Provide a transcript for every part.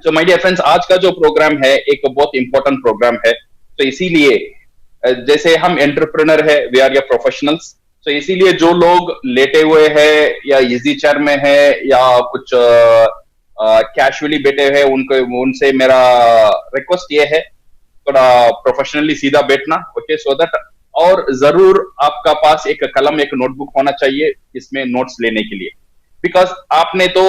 So my dear friends, आज का जो प्रोग्राम है एक बहुत इंपॉर्टेंट प्रोग्राम है। तो इसीलिए जैसे हम एंटरप्रेन्योर है, वी आर या प्रोफेशनल्स, तो इसीलिए जो लोग लेटे हुए हैं या इजी चेयर में है या कुछ कैजुअली बैठे हैं, उनको उनसे मेरा रिक्वेस्ट ये है, थोड़ा प्रोफेशनली सीधा बैठना, ओके, सो दैट। और जरूर आपका पास एक कलम, एक नोटबुक होना चाहिए इसमें नोट्स लेने के लिए, बिकॉज आपने तो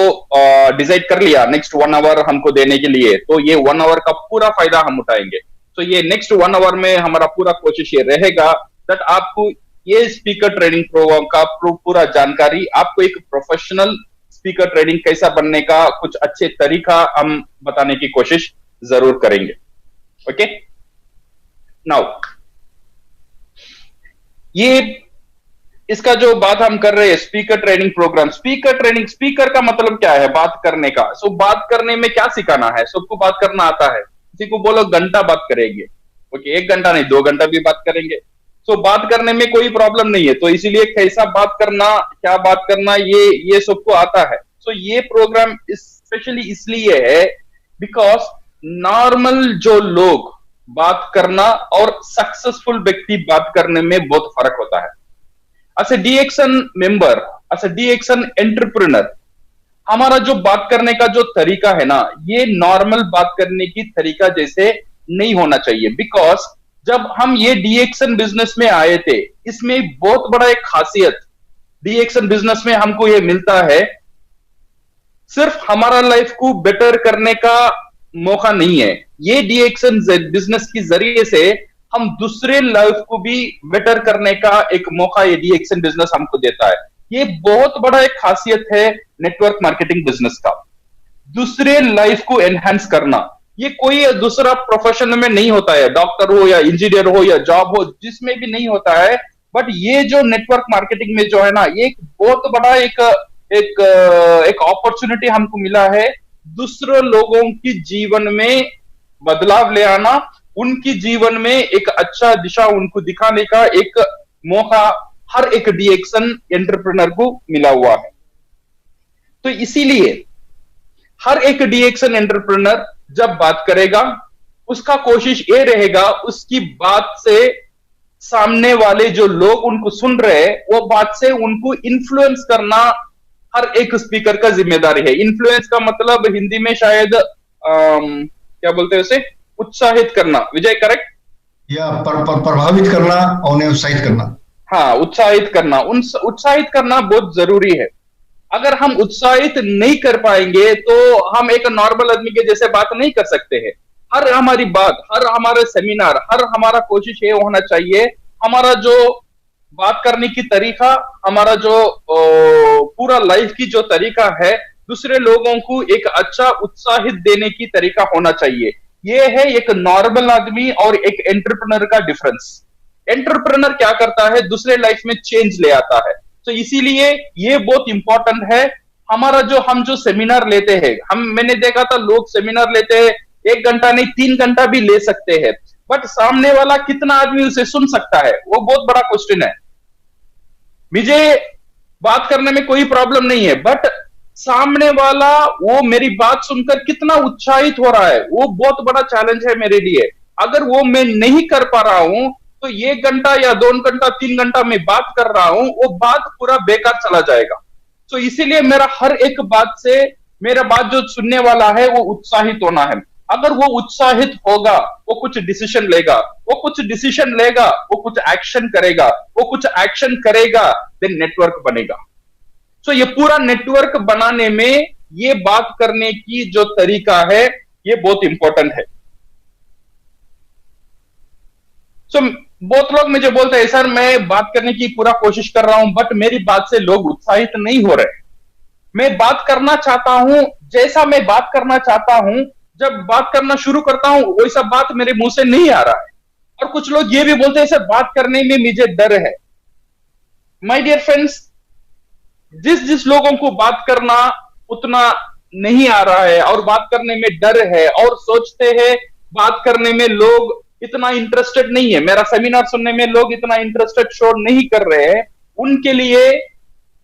डिसाइड कर लिया नेक्स्ट 1 आवर हमको देने के लिए, तो ये 1 आवर का पूरा फायदा हम उठाएंगे। तो ये नेक्स्ट 1 आवर में हमारा पूरा कोशिश ये रहेगा दैट आपको ये स्पीकर ट्रेनिंग प्रोग्राम का पूरा जानकारी, आपको एक प्रोफेशनल स्पीकर ट्रेनिंग कैसा बनने का कुछ अच्छे तरीका हम बताने की कोशिश जरूर करेंगे। ओके, नाउ ये इसका जो बात हम कर रहे हैं speaker training program, speaker training, speaker का मतलब क्या है? बात करने का। सो बात करने में क्या सिखाना है? सबको बात करना आता है? किसी को बोलो घंटा बात करेंगे, ओके, 1 घंटा नहीं 2 घंटा भी बात करेंगे। सो बात करने में कोई प्रॉब्लम नहीं है। तो इसीलिए कैसा बात करना, क्या बात करना, ये सबको आता है। सो ये प्रोग्राम स्पेशली इसलिए है बिकॉज नॉर्मल जो लोग बात करना और सक्सेसफुल व्यक्ति बात करने में बहुत फर्क होता है। As a DXN member, as a DXN entrepreneur, हमारा जो बात करने का जो तरीका है ना, ये नॉर्मल बात करने की तरीका जैसे नहीं होना चाहिए। बिकॉज जब हम ये DXN बिजनेस में आए थे, इसमें बहुत बड़ा एक खासियत DXN बिजनेस में हमको ये मिलता है, सिर्फ हमारा लाइफ को बेटर करने का मौका नहीं है। ये DXN बिजनेस के जरिए से हम दूसरे लाइफ को भी बेटर करने का एक मौका ये DXN बिजनेस हमको देता है। ये बहुत बड़ा एक खासियत है नेटवर्क मार्केटिंग बिजनेस का, दूसरे लाइफ को एनहांस करना। ये कोई दूसरा प्रोफेशन में नहीं होता है, डॉक्टर हो या इंजीनियर हो या जॉब हो, जिसमें भी नहीं होता है। बट ये जो नेटवर्क मार्केटिंग में जो है ना, ये एक बहुत बड़ा एक एक एक अपॉर्चुनिटी हमको मिला है दूसरे लोगों की जीवन में बदलाव ले आना, उनकी जीवन में एक अच्छा दिशा उनको दिखाने का एक मौका हर एक DXN एंटरप्रेन्योर को मिला हुआ है। तो इसीलिए हर एक DXN एंटरप्रेन्योर जब बात करेगा, उसका कोशिश ये रहेगा उसकी बात से सामने वाले जो लोग उनको सुन रहे हैं, वो बात से उनको इन्फ्लुएंस करना हर एक स्पीकर का जिम्मेदारी है। इन्फ्लुएंस का मतलब हिंदी में शायद क्या बोलते हैं उसे, उत्साहित करना। विजय, करेक्ट? या प्रभावित करना और उन्हें उत्साहित करना। हाँ, उत्साहित करना, उत्साहित करना बहुत जरूरी है। अगर हम उत्साहित नहीं कर पाएंगे तो हम एक नॉर्मल आदमी के जैसे बात नहीं कर सकते हैं। हर हमारी बात, हर हमारे सेमिनार, हर हमारा कोशिश ये होना चाहिए, हमारा जो बात करने की तरीका, हमारा जो पूरा लाइफ की जो तरीका है, दूसरे लोगों को एक अच्छा उत्साहित देने की तरीका होना चाहिए। ये है एक नॉर्मल आदमी और एक एंटरप्रेन्योर का डिफरेंस। एंटरप्रेन्योर क्या करता है? दूसरे लाइफ में चेंज ले आता है। तो इसीलिए ये बहुत इंपॉर्टेंट है। हमारा जो हम जो सेमिनार लेते हैं, मैंने देखा था लोग सेमिनार लेते हैं 1 घंटा नहीं 3 घंटा भी ले सकते हैं, बट सामने वाला कितना आदमी उसे सुन सकता है, वो बहुत बड़ा क्वेश्चन है। मुझे बात करने में कोई प्रॉब्लम नहीं है, बट सामने वाला वो मेरी बात सुनकर कितना उत्साहित हो रहा है, वो बहुत बड़ा चैलेंज है मेरे लिए। अगर वो मैं नहीं कर पा रहा हूं तो 1 घंटा या 2 घंटा 3 घंटा मैं बात कर रहा हूं, वो बात पूरा बेकार चला जाएगा। तो इसीलिए मेरा हर एक बात से मेरा बात जो सुनने वाला है वो उत्साहित होना है। अगर वो उत्साहित होगा, वो कुछ डिसीजन लेगा, वो कुछ डिसीजन लेगा, वो कुछ एक्शन करेगा, वो कुछ एक्शन करेगा, देन नेटवर्क बनेगा। तो ये पूरा नेटवर्क बनाने में ये बात करने की जो तरीका है ये बहुत इंपॉर्टेंट है। सो बहुत लोग मुझे बोलते हैं सर मैं बात करने की पूरा कोशिश कर रहा हूं बट मेरी बात से लोग उत्साहित नहीं हो रहे। मैं बात करना चाहता हूं, जैसा मैं बात करना चाहता हूं, जब बात करना शुरू करता हूं वैसा बात मेरे मुंह से नहीं आ रहा है। और कुछ लोग ये भी बोलते हैं सर बात करने में मुझे डर है। माय डियर फ्रेंड्स, जिस लोगों को बात करना उतना नहीं आ रहा है और बात करने में डर है और सोचते हैं बात करने में लोग इतना इंटरेस्टेड नहीं है, मेरा सेमिनार सुनने में लोग इतना इंटरेस्टेड शो नहीं कर रहे हैं, उनके लिए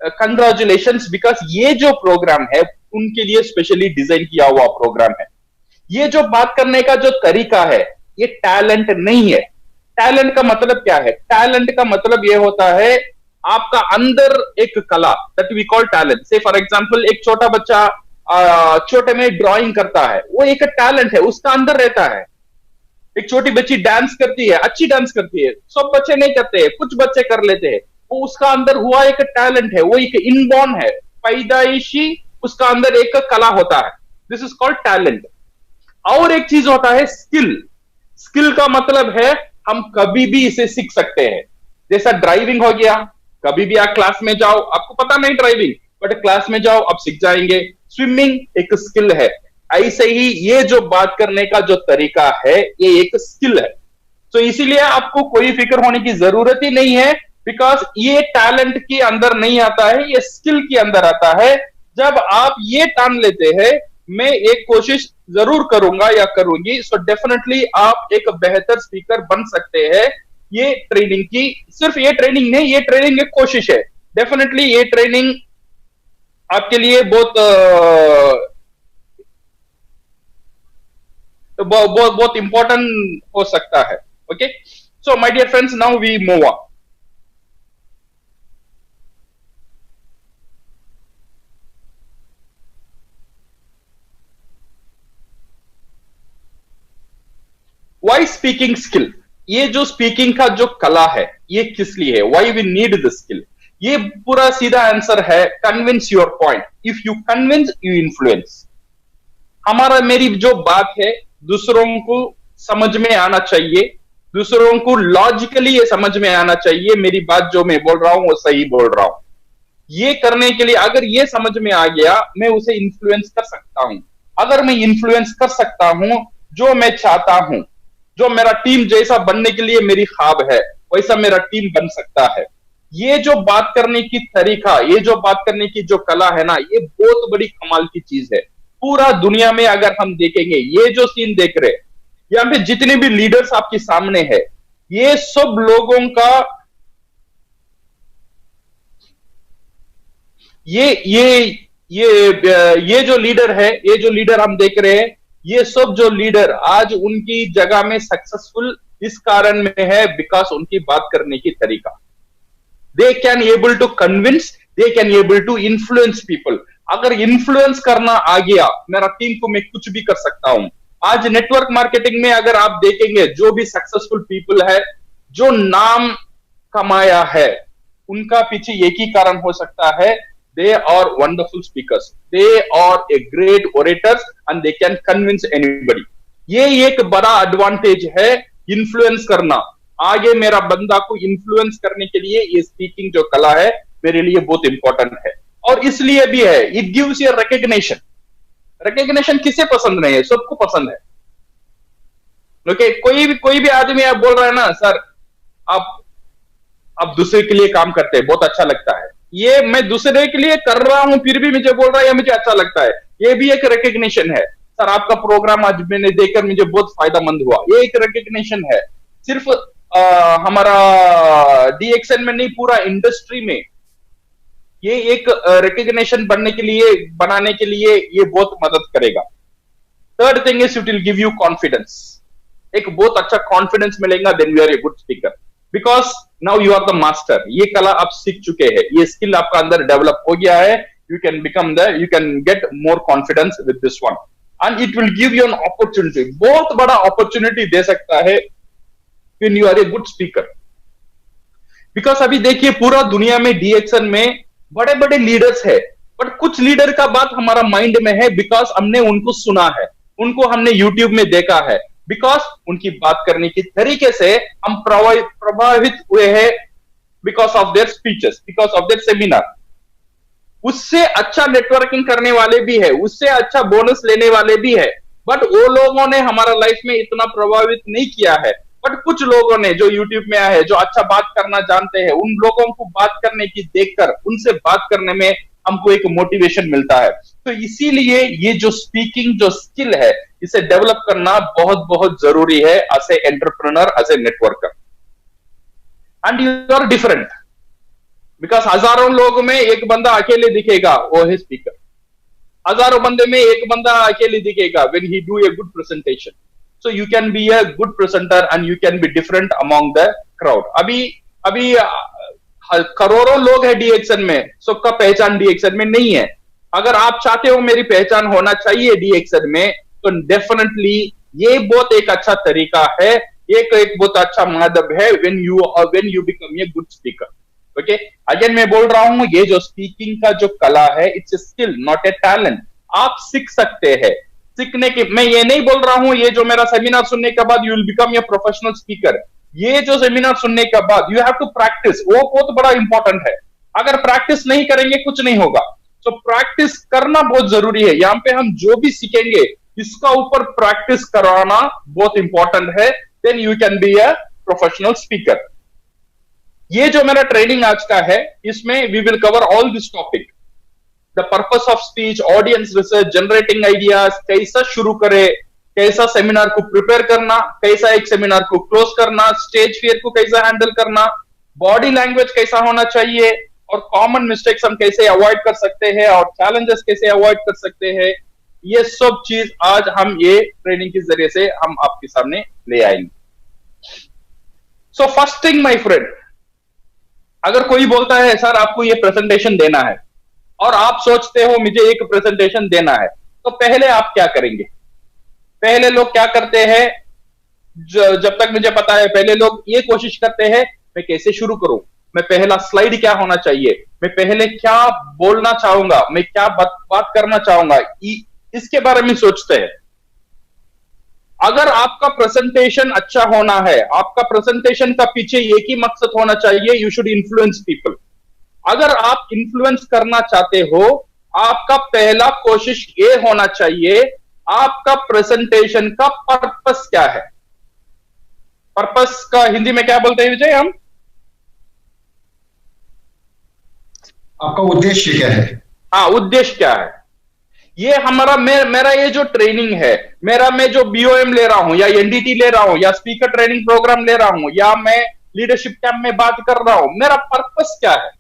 कंग्रेचुलेशंस, बिकॉज ये जो प्रोग्राम है उनके लिए स्पेशली डिजाइन किया हुआ प्रोग्राम है। ये जो बात करने का जो तरीका है, ये टैलेंट नहीं है। टैलेंट का मतलब क्या है? टैलेंट का मतलब ये होता है आपका अंदर एक कला, दैट वी कॉल टैलेंट। से फॉर एग्जांपल एक छोटा बच्चा छोटे में ड्राइंग करता है, वो एक टैलेंट है, उसका अंदर रहता है। एक छोटी बच्ची डांस करती है, अच्छी डांस करती है, सब बच्चे नहीं करते हैं, कुछ बच्चे कर लेते हैं, वो उसका अंदर हुआ एक टैलेंट है, वो एक इनबॉर्न है, पैदाइशी उसका अंदर एक कला होता है। This is called talent. और एक चीज होता है स्किल। स्किल का मतलब है हम कभी भी इसे सीख सकते हैं। जैसा ड्राइविंग हो गया, कभी भी आप क्लास में जाओ, आपको पता नहीं ड्राइविंग, बट क्लास में जाओ आप सीख जाएंगे। स्विमिंग एक स्किल है। ऐसे ही ये जो बात करने का जो तरीका है, ये एक स्किल है। तो इसीलिए आपको कोई फिक्र होने की जरूरत ही नहीं है, बिकॉज ये टैलेंट के अंदर नहीं आता है, ये स्किल के अंदर आता है। जब आप ये ठान लेते हैं मैं एक कोशिश जरूर करूंगा या करूंगी, सो डेफिनेटली आप एक बेहतर स्पीकर बन सकते हैं। ये ट्रेनिंग की, सिर्फ ये ट्रेनिंग नहीं, ये ट्रेनिंग एक कोशिश है। डेफिनेटली ये ट्रेनिंग आपके लिए बहुत इंपॉर्टेंट हो सकता है। Okay, so my dear friends, now we move on. Why speaking skill? ये जो स्पीकिंग का जो कला है, ये किस लिए है? Why we need the skill? ये पूरा सीधा आंसर है, convince your point. If you convince, you influence. मेरी जो बात है दूसरों को समझ में आना चाहिए, दूसरों को लॉजिकली ये समझ में आना चाहिए मेरी बात जो मैं बोल रहा हूं वो सही बोल रहा हूं। ये करने के लिए अगर ये समझ में आ गया, मैं उसे इन्फ्लुएंस कर सकता हूं। अगर मैं इन्फ्लुएंस कर सकता हूं जो मैं चाहता हूं, जो मेरा टीम जैसा बनने के लिए मेरी ख्वाब है, वैसा मेरा टीम बन सकता है। ये जो बात करने की तरीका, ये जो बात करने की जो कला है ना, ये बहुत बड़ी कमाल की चीज है। पूरा दुनिया में अगर हम देखेंगे, ये जो सीन देख रहे हैं, यहाँ पे जितने भी लीडर्स आपके सामने है, ये सब लोगों का ये जो लीडर है, ये जो लीडर हम देख रहे हैं, ये सब जो लीडर आज उनकी जगह में सक्सेसफुल इस कारण में है, बिकॉज उनकी बात करने की तरीका। They can able to convince, they can able to influence people. अगर इन्फ्लुएंस करना आ गया, मेरा टीम को मैं कुछ भी कर सकता हूं। आज नेटवर्क मार्केटिंग में अगर आप देखेंगे, जो भी सक्सेसफुल पीपल है, जो नाम कमाया है, उनका पीछे एक ही कारण हो सकता है, they are wonderful speakers, they are a great orators and they can convince anybody। ये एक बड़ा एडवांटेज है, इन्फ्लुएंस करना। आगे मेरा बंदा को इन्फ्लुएंस करने के लिए ये स्पीकिंग जो कला है मेरे लिए बहुत इंपॉर्टेंट है। और इसलिए भी है, it gives you recognition. Recognition किसे पसंद नहीं है? सबको पसंद है। ओके, कोई भी आदमी आप बोल रहा है ना, सर आप दूसरे के लिए काम करते हैं, बहुत अच्छा लगता है। ये मैं दूसरे के लिए कर रहा हूं फिर भी मुझे बोल रहा है, ये मुझे अच्छा लगता है, ये भी एक रिकग्निशन है। सर आपका प्रोग्राम आज मैंने देखकर मुझे बहुत फायदेमंद हुआ, ये एक रिकग्निशन है। सिर्फ हमारा डीएक्सएन में नहीं, पूरा इंडस्ट्री में ये एक रिकग्निशन बनाने के लिए ये बहुत मदद करेगा। Third thing is it will give you confidence. एक बहुत अच्छा कॉन्फिडेंस मिलेगा, then you are a good speaker, because now you are the master. ये कला आप सीख चुके हैं, ये स्किल आपका अंदर डेवलप हो गया है। You can get more confidence with this one, and it will give you an opportunity. बहुत बड़ा अपॉर्चुनिटी दे सकता है when you are a good speaker. Because अभी देखिए पूरा दुनिया में डीएक्सएन में बड़े बड़े लीडर्स है, बट कुछ लीडर का बात हमारा माइंड में है, बिकॉज हमने उनको सुना है, उनको हमने यूट्यूब में देखा है, बिकॉज उनकी बात करने के तरीके से हम प्रभावित हुए हैं, because of their speeches, because of their seminar. उससे अच्छा नेटवर्किंग करने वाले भी है, उससे अच्छा बोनस लेने वाले भी है, बट वो लोगों ने हमारा लाइफ में इतना प्रभावित नहीं किया है। बट कुछ लोगों ने जो यूट्यूब में आए हैं, जो अच्छा बात करना जानते हैं, उन लोगों को बात करने की देखकर उनसे बात करने में हमको एक मोटिवेशन मिलता है। तो इसीलिए ये जो स्पीकिंग जो स्किल है, इसे डेवलप करना बहुत बहुत जरूरी है as a entrepreneur, as a networker. And you are different, because हजारों लोगों में एक बंदा अकेले दिखेगा, वो है स्पीकर। हजारों बंदे में एक बंदा अकेले दिखेगा when he do a good presentation. So you can be a good presenter and you can be different among the crowd. अभी अभी करोड़ों लोग हैं डीएक्सन में, सबका पहचान डीएक्सन में नहीं है. अगर आप चाहते हो मेरी पहचान होना चाहिए डीएक्सन में, तो डेफिनेटली ये बहुत एक अच्छा तरीका है, एक बहुत अच्छा माध्यम है when you become a good speaker. Okay, again मैं बोल रहा हूं, ये जो स्पीकिंग का जो कला है, it's a skill not a talent. आप सीख सकते हैं. सीखने के, मैं ये नहीं बोल रहा हूं ये जो मेरा सेमिनार सुनने के बाद you will become a professional speaker. ये जो सेमिनार सुनने के बाद यू हैव टू प्रैक्टिस, वो बहुत बड़ा इंपॉर्टेंट है. अगर प्रैक्टिस नहीं करेंगे कुछ नहीं होगा. तो प्रैक्टिस करना बहुत जरूरी है. यहाँ पे हम जो भी सीखेंगे इसका ऊपर प्रैक्टिस कराना बहुत इंपॉर्टेंट है. Then you can be a professional speaker. ये जो मेरा ट्रेनिंग आज का है, इसमें we will cover all this topic. The purpose of speech, audience research, generating ideas, कैसा शुरू करे, कैसा सेमिनार को प्रिपेयर करना, कैसा एक सेमिनार को क्लोज करना, स्टेज फियर को कैसा हैंडल करना, बॉडी लैंग्वेज कैसा होना चाहिए, और कॉमन मिस्टेक्स हम कैसे अवॉइड कर सकते हैं, और चैलेंजेस कैसे अवॉइड कर सकते हैं. ये सब चीज आज हम ये ट्रेनिंग के जरिए से हम आपके सामने ले आएंगे. So first thing my friend, अगर कोई बोलता है सर आपको ये प्रेजेंटेशन देना है, और आप सोचते हो मुझे एक प्रेजेंटेशन देना है, तो पहले आप क्या करेंगे? पहले लोग क्या करते हैं, जब तक मुझे पता है, पहले लोग ये कोशिश करते हैं मैं कैसे शुरू करूं, मैं पहला स्लाइड क्या होना चाहिए, मैं पहले क्या बोलना चाहूंगा, मैं क्या बात करना चाहूंगा, इसके बारे में सोचते हैं. अगर आपका प्रेजेंटेशन अच्छा होना है, आपका प्रेजेंटेशन का पीछे एक ही मकसद होना चाहिए, यू शुड इन्फ्लुएंस पीपल. अगर आप इन्फ्लुएंस करना चाहते हो, आपका पहला कोशिश ये होना चाहिए, आपका प्रेजेंटेशन का पर्पस क्या है. पर्पस का हिंदी में क्या बोलते हैं विजय हम? आपका उद्देश्य क्या है? हाँ, उद्देश्य क्या है. ये हमारा मेरा ये जो ट्रेनिंग है, मेरा मैं जो बीओएम ले रहा हूं, या एनडीटी ले रहा हूं, या स्पीकर ट्रेनिंग प्रोग्राम ले रहा हूं, या मैं लीडरशिप कैंप में बात कर रहा हूं, मेरा पर्पस क्या है.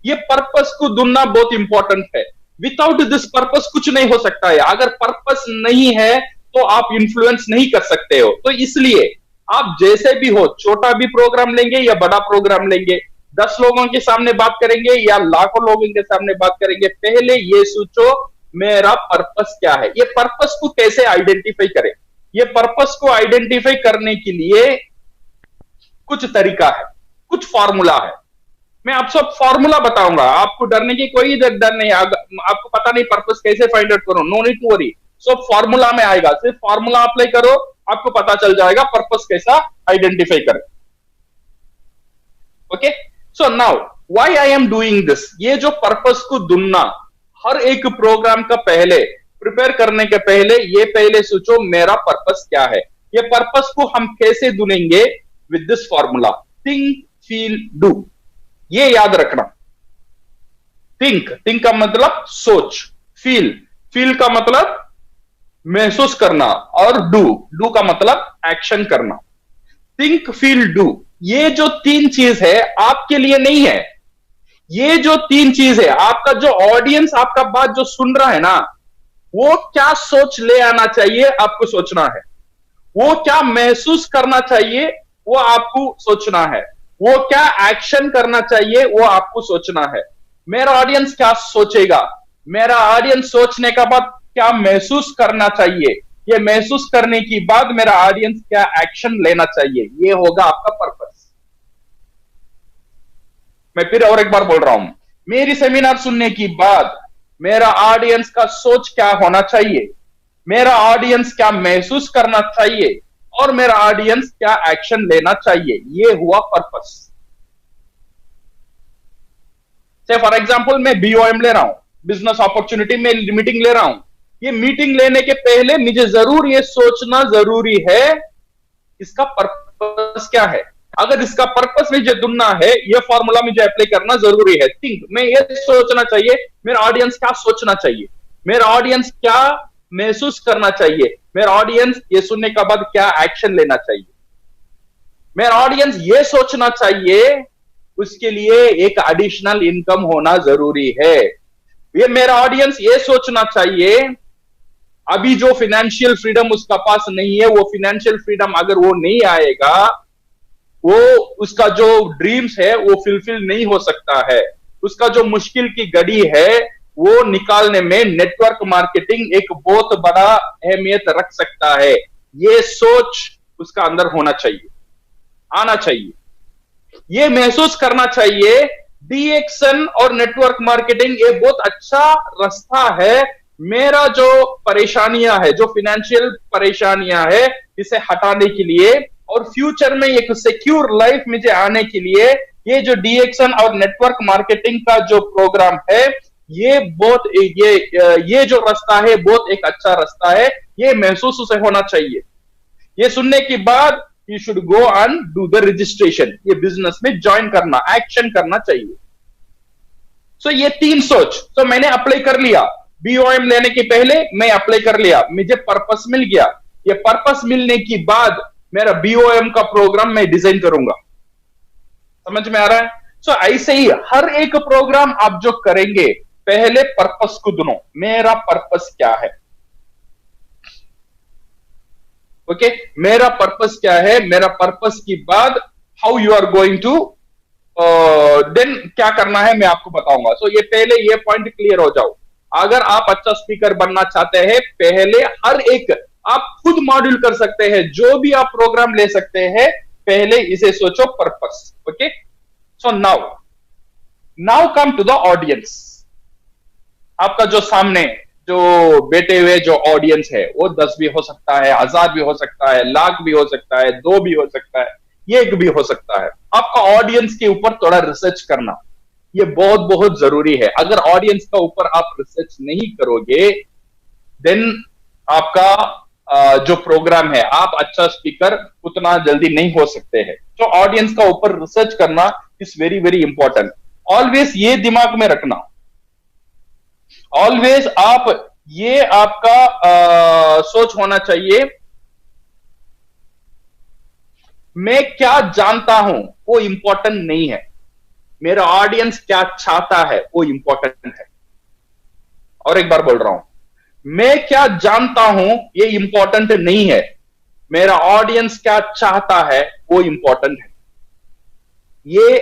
ये पर्पस को ढूंढना बहुत इंपॉर्टेंट है. विदाउट दिस पर्पस कुछ नहीं हो सकता है. अगर पर्पस नहीं है तो आप इन्फ्लुएंस नहीं कर सकते हो. तो इसलिए आप जैसे भी हो, छोटा भी प्रोग्राम लेंगे या बड़ा प्रोग्राम लेंगे, 10 लोगों के सामने बात करेंगे या लाखों लोगों के सामने बात करेंगे, पहले ये सोचो मेरा पर्पस क्या है. ये पर्पस को कैसे आइडेंटिफाई करें? ये पर्पस को आइडेंटिफाई करने के लिए कुछ तरीका है, कुछ फॉर्मूला है. मैं आप सब फॉर्मूला बताऊंगा, आपको डरने की कोई डर नहीं. आपको पता नहीं पर्पस कैसे फाइंड आउट करो, नो नीड टू वरी. सब फॉर्मूला में आएगा. सिर्फ फॉर्मूला अप्लाई करो, आपको पता चल जाएगा पर्पस कैसा आइडेंटिफाई करें. Okay, so now why I am doing this. ये जो पर्पस को ढूंढना, हर एक प्रोग्राम का पहले प्रिपेयर करने के पहले ये पहले सोचो मेरा पर्पस क्या है. ये पर्पस को हम कैसे ढूंढेंगे? With this formula, think feel do. ये याद रखना. थिंक का मतलब सोच, फील का मतलब महसूस करना, और डू का मतलब एक्शन करना. थिंक फील डू, ये जो 3 चीज है आपके लिए नहीं है. ये जो 3 चीज है, आपका जो ऑडियंस आपका बात जो सुन रहा है ना, वो क्या सोच ले आना चाहिए आपको सोचना है. वो क्या महसूस करना चाहिए वो आपको सोचना है. वो क्या एक्शन करना चाहिए वो आपको सोचना है. मेरा ऑडियंस क्या सोचेगा, मेरा ऑडियंस सोचने के बाद क्या महसूस करना चाहिए, ये महसूस करने के बाद मेरा ऑडियंस क्या एक्शन लेना चाहिए, ये होगा आपका पर्पस. मैं फिर और एक बार बोल रहा हूं, मेरी सेमिनार सुनने के बाद मेरा ऑडियंस का सोच क्या होना चाहिए, मेरा ऑडियंस क्या महसूस करना चाहिए, और मेरा ऑडियंस क्या एक्शन लेना चाहिए, ये हुआ पर्पस. से फॉर एग्जांपल मैं बीओएम ले रहा हूं, बिजनेस अपॉर्चुनिटी में मीटिंग ले रहा हूं. ये मीटिंग लेने के पहले मुझे जरूर ये सोचना जरूरी है इसका पर्पस क्या है. अगर इसका पर्पस मुझे ढूंढना है, ये फॉर्मूला मुझे अप्लाई करना जरूरी है. थिंक, मैं ये सोचना चाहिए मेरा ऑडियंस क्या सोचना चाहिए, मेरा ऑडियंस क्या महसूस करना चाहिए, मेरा ऑडियंस ये सुनने के बाद क्या एक्शन लेना चाहिए. मेरा ऑडियंस ये सोचना चाहिए, उसके लिए एक एडिशनल इनकम होना जरूरी है. ये मेरा ऑडियंस ये सोचना चाहिए, अभी जो फिनेंशियल फ्रीडम उसका पास नहीं है, वो फिनेंशियल फ्रीडम अगर वो नहीं आएगा, वो उसका जो ड्रीम्स है वो फुलफिल नहीं हो सकता है। उसका जो मुश्किल की घड़ी है वो निकालने में नेटवर्क मार्केटिंग एक बहुत बड़ा अहमियत रख सकता है। ये सोच उसका अंदर होना चाहिए, आना चाहिए, ये महसूस करना चाहिए डीएक्शन और नेटवर्क मार्केटिंग ये बहुत अच्छा रास्ता है। मेरा जो परेशानियां है, जो फाइनेंशियल परेशानियां है, इसे हटाने के लिए और फ्यूचर में एक सिक्योर लाइफ में आने के लिए ये जो डीएक्शन और नेटवर्क मार्केटिंग का जो प्रोग्राम है, ये बहुत ये जो रास्ता है बहुत एक अच्छा रास्ता है। ये महसूस उसे होना चाहिए। ये सुनने के बाद you should go and do the registration, ये बिजनेस में ज्वाइन करना, एक्शन करना चाहिए। सो ये 3 सोच तो मैंने अप्लाई कर लिया। बीओएम लेने के पहले मैं अप्लाई कर लिया, मुझे पर्पस मिल गया। ये पर्पस मिलने के बाद मेरा बीओएम का प्रोग्राम मैं डिजाइन करूंगा। समझ में आ रहा है? सो ऐसे ही हर एक प्रोग्राम आप जो करेंगे, पहले पर्पस को ढूंढो, मेरा पर्पस क्या है। ओके, मेरा पर्पस क्या है, मेरा पर्पस के बाद how you are going to then क्या करना है मैं आपको बताऊंगा। सो ये पहले ये पॉइंट क्लियर हो जाओ। अगर आप अच्छा स्पीकर बनना चाहते हैं, पहले हर एक आप खुद मॉड्यूल कर सकते हैं, जो भी आप प्रोग्राम ले सकते हैं, पहले इसे सोचो purpose. Okay, so now come to the audience. आपका जो सामने जो बैठे हुए जो ऑडियंस है वो 10 भी हो सकता है, 1000 भी हो सकता है, लाख भी हो सकता है, 2 भी हो सकता है, 1 भी हो सकता है। आपका ऑडियंस के ऊपर थोड़ा रिसर्च करना ये बहुत बहुत जरूरी है। अगर ऑडियंस का ऊपर आप रिसर्च नहीं करोगे, देन आपका जो प्रोग्राम है, आप अच्छा स्पीकर उतना जल्दी नहीं हो सकते हैं। तो ऑडियंस का ऊपर रिसर्च करना is very very important. Always ये दिमाग में रखना, ऑलवेज आप ये आपका सोच होना चाहिए, मैं क्या जानता हूं वो इंपॉर्टेंट नहीं है, मेरा ऑडियंस क्या चाहता है वो इंपॉर्टेंट है। और एक बार बोल रहा हूं, मैं क्या जानता हूं ये इंपॉर्टेंट नहीं है, मेरा ऑडियंस क्या चाहता है वो इंपॉर्टेंट है। ये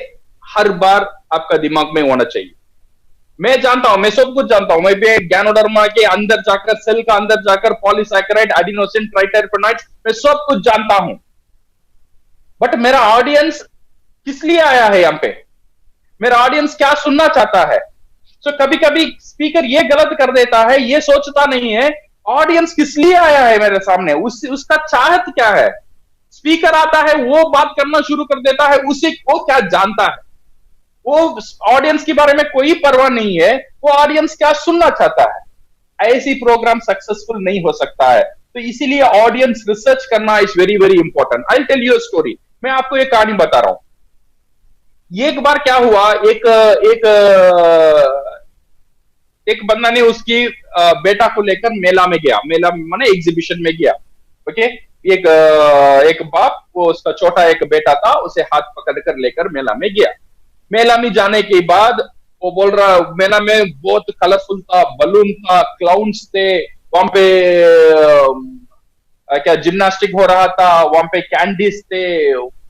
हर बार आपका दिमाग में होना चाहिए। मैं जानता हूं, मैं सब कुछ जानता हूं, मैं गैनोडर्मा के अंदर जाकर, सेल का अंदर जाकर पॉलीसैकेराइड, एडिनोसिन, ट्राइटेरपेनॉइड, मैं सब कुछ जानता हूं, बट मेरा ऑडियंस किस लिए आया है यहां पे, मेरा ऑडियंस क्या सुनना चाहता है। सो कभी कभी स्पीकर ये गलत कर देता है, ये सोचता नहीं है ऑडियंस किस लिए आया है मेरे सामने, उसका चाहत क्या है। स्पीकर आता है, वो बात करना शुरू कर देता है, उसे वो क्या जानता है, वो ऑडियंस के बारे में कोई परवाह नहीं है, वो ऑडियंस क्या सुनना चाहता है। ऐसी प्रोग्राम सक्सेसफुल नहीं हो सकता है। तो इसीलिए ऑडियंस रिसर्च करना is very very important. I tell you story, मैं आपको एक कहानी बता रहा हूं। एक बार क्या हुआ, एक बंदा ने उसकी बेटा को लेकर मेला में गया, मेला माने एग्जीबिशन में गया। ओके, एक बाप, वो उसका छोटा एक बेटा था, उसे हाथ पकड़कर लेकर मेला में गया। मेला में जाने के बाद वो बोल रहा, मेला में बहुत कलरफुल था, बलून था, क्लाउन्स थे वहां पे, क्या जिम्नास्टिक हो रहा था वहां पे, कैंडीज थे,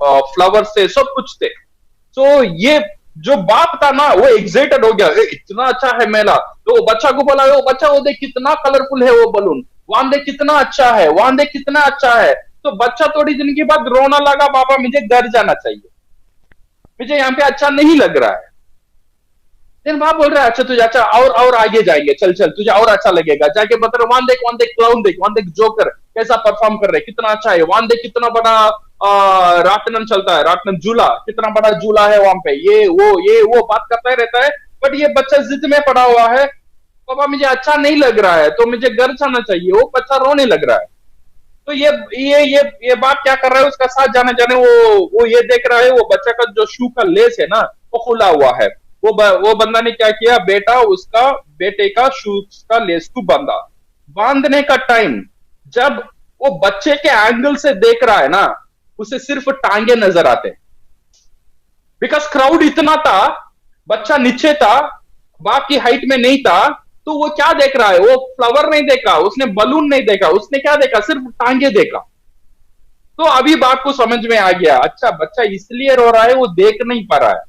फ्लावर्स थे, सब कुछ थे। तो ये जो बाप था ना, वो एक्साइटेड हो गया, इतना अच्छा है मेला। तो वो बच्चा को बोला, वो बच्चा वो देख कितना कलरफुल है वो बलून, वहां देख कितना अच्छा है, वहां देख कितना अच्छा है। तो बच्चा थोड़ी दिन के बाद रोना लगा, पापा मुझे घर जाना चाहिए, मुझे यहाँ पे अच्छा नहीं लग रहा है। फिर बाप बोल रहा है, अच्छा तुझे अच्छा और आगे जाएंगे, चल चल तुझे और अच्छा लगेगा, जाके बता रहे, वहां देख क्लाउन देख, वहां देख जोकर कैसा परफॉर्म कर रहे, कितना अच्छा है, वहां देख कितना बड़ा राटनम चलता है, राटनम झूला, कितना बड़ा झूला है वहां पे, ये वो बात करता ही रहता है। बट ये बच्चा जिद में पड़ा हुआ है, पापा मुझे अच्छा नहीं लग रहा है, तो मुझे घर जाना चाहिए। वो बच्चा रोने लग रहा है। तो ये बात क्या कर रहा है, उसका साथ जाने वो ये देख रहा है, वो बच्चा का जो शू का लेस है ना, वो खुला हुआ है। वो बंदा ने क्या किया, बेटे का शूज का लेस को बांधने का टाइम, जब वो बच्चे के एंगल से देख रहा है ना, उसे सिर्फ टांगे नजर आते, बिकॉज क्राउड इतना था, बच्चा नीचे था बाप की हाइट में नहीं था, तो वो क्या देख रहा है? वो फ्लावर नहीं देखा, उसने बलून नहीं देखा, उसने क्या देखा? सिर्फ टांगे देखा। तो अभी बाप को समझ में आ गया, अच्छा बच्चा इसलिए रो रहा है, वो देख नहीं पा रहा है,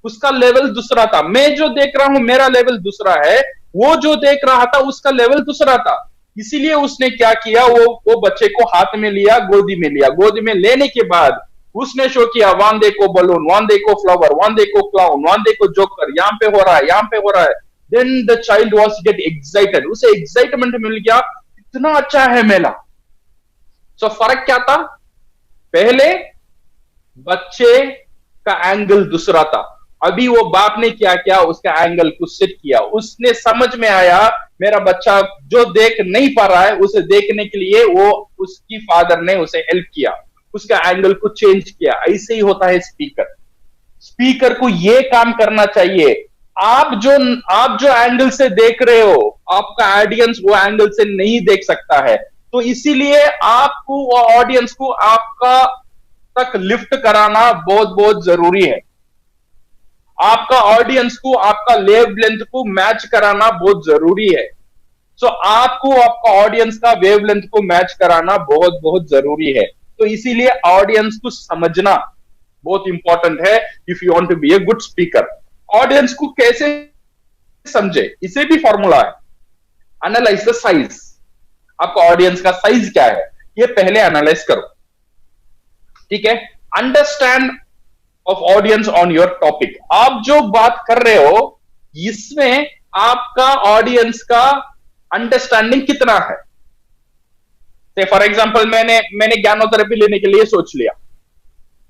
उसका लेवल दूसरा था। मैं जो देख रहा हूं मेरा लेवल दूसरा है, वो जो देख रहा था उसका लेवल दूसरा था। इसीलिए उसने क्या किया, वो बच्चे को हाथ में लिया, गोदी में लिया। गोदी में लेने के बाद उसने शो किया, वहां देखो बलून, वहां देखो फ्लावर, वहां देखो क्लाउन, वहां देखो जोकर, यहाँ पे हो रहा है, यहाँ पे हो रहा है। Then the child was get excited, उसे एक्साइटमेंट मिल गया, इतना अच्छा है मेला। सो फर्क क्या था? पहले बच्चे का एंगल दूसरा था, अभी वो बाप ने क्या किया, उसका एंगल को सेट किया। उसने समझ में आया मेरा बच्चा जो देख नहीं पा रहा है, उसे देखने के लिए वो उसकी फादर ने उसे हेल्प किया, उसका एंगल को चेंज किया। ऐसे ही होता है स्पीकर। स्पीकर को ये काम करना चाहिए। आप जो एंगल से देख रहे हो, आपका ऑडियंस वो एंगल से नहीं देख सकता है। तो इसीलिए आपको वो ऑडियंस को आपका तक लिफ्ट कराना बहुत बहुत जरूरी है। आपका ऑडियंस को आपका वेव लेंथ को मैच कराना बहुत जरूरी है। सो आपको आपका ऑडियंस का वेव लेंथ को मैच कराना बहुत बहुत जरूरी है। तो इसीलिए ऑडियंस को समझना बहुत इंपॉर्टेंट है if you want to be a good speaker. Audience को कैसे समझे, इसे भी फॉर्मूला है। एनालाइज द साइज, आपका ऑडियंस का साइज क्या है, ये पहले एनालाइज करो, ठीक है। Understand of audience on your topic. आप जो बात कर रहे हो इसमें आपका ऑडियंस का अंडरस्टैंडिंग कितना है। फॉर एग्जाम्पल मैंने ज्ञानोथेरेपी लेने के लिए सोच लिया,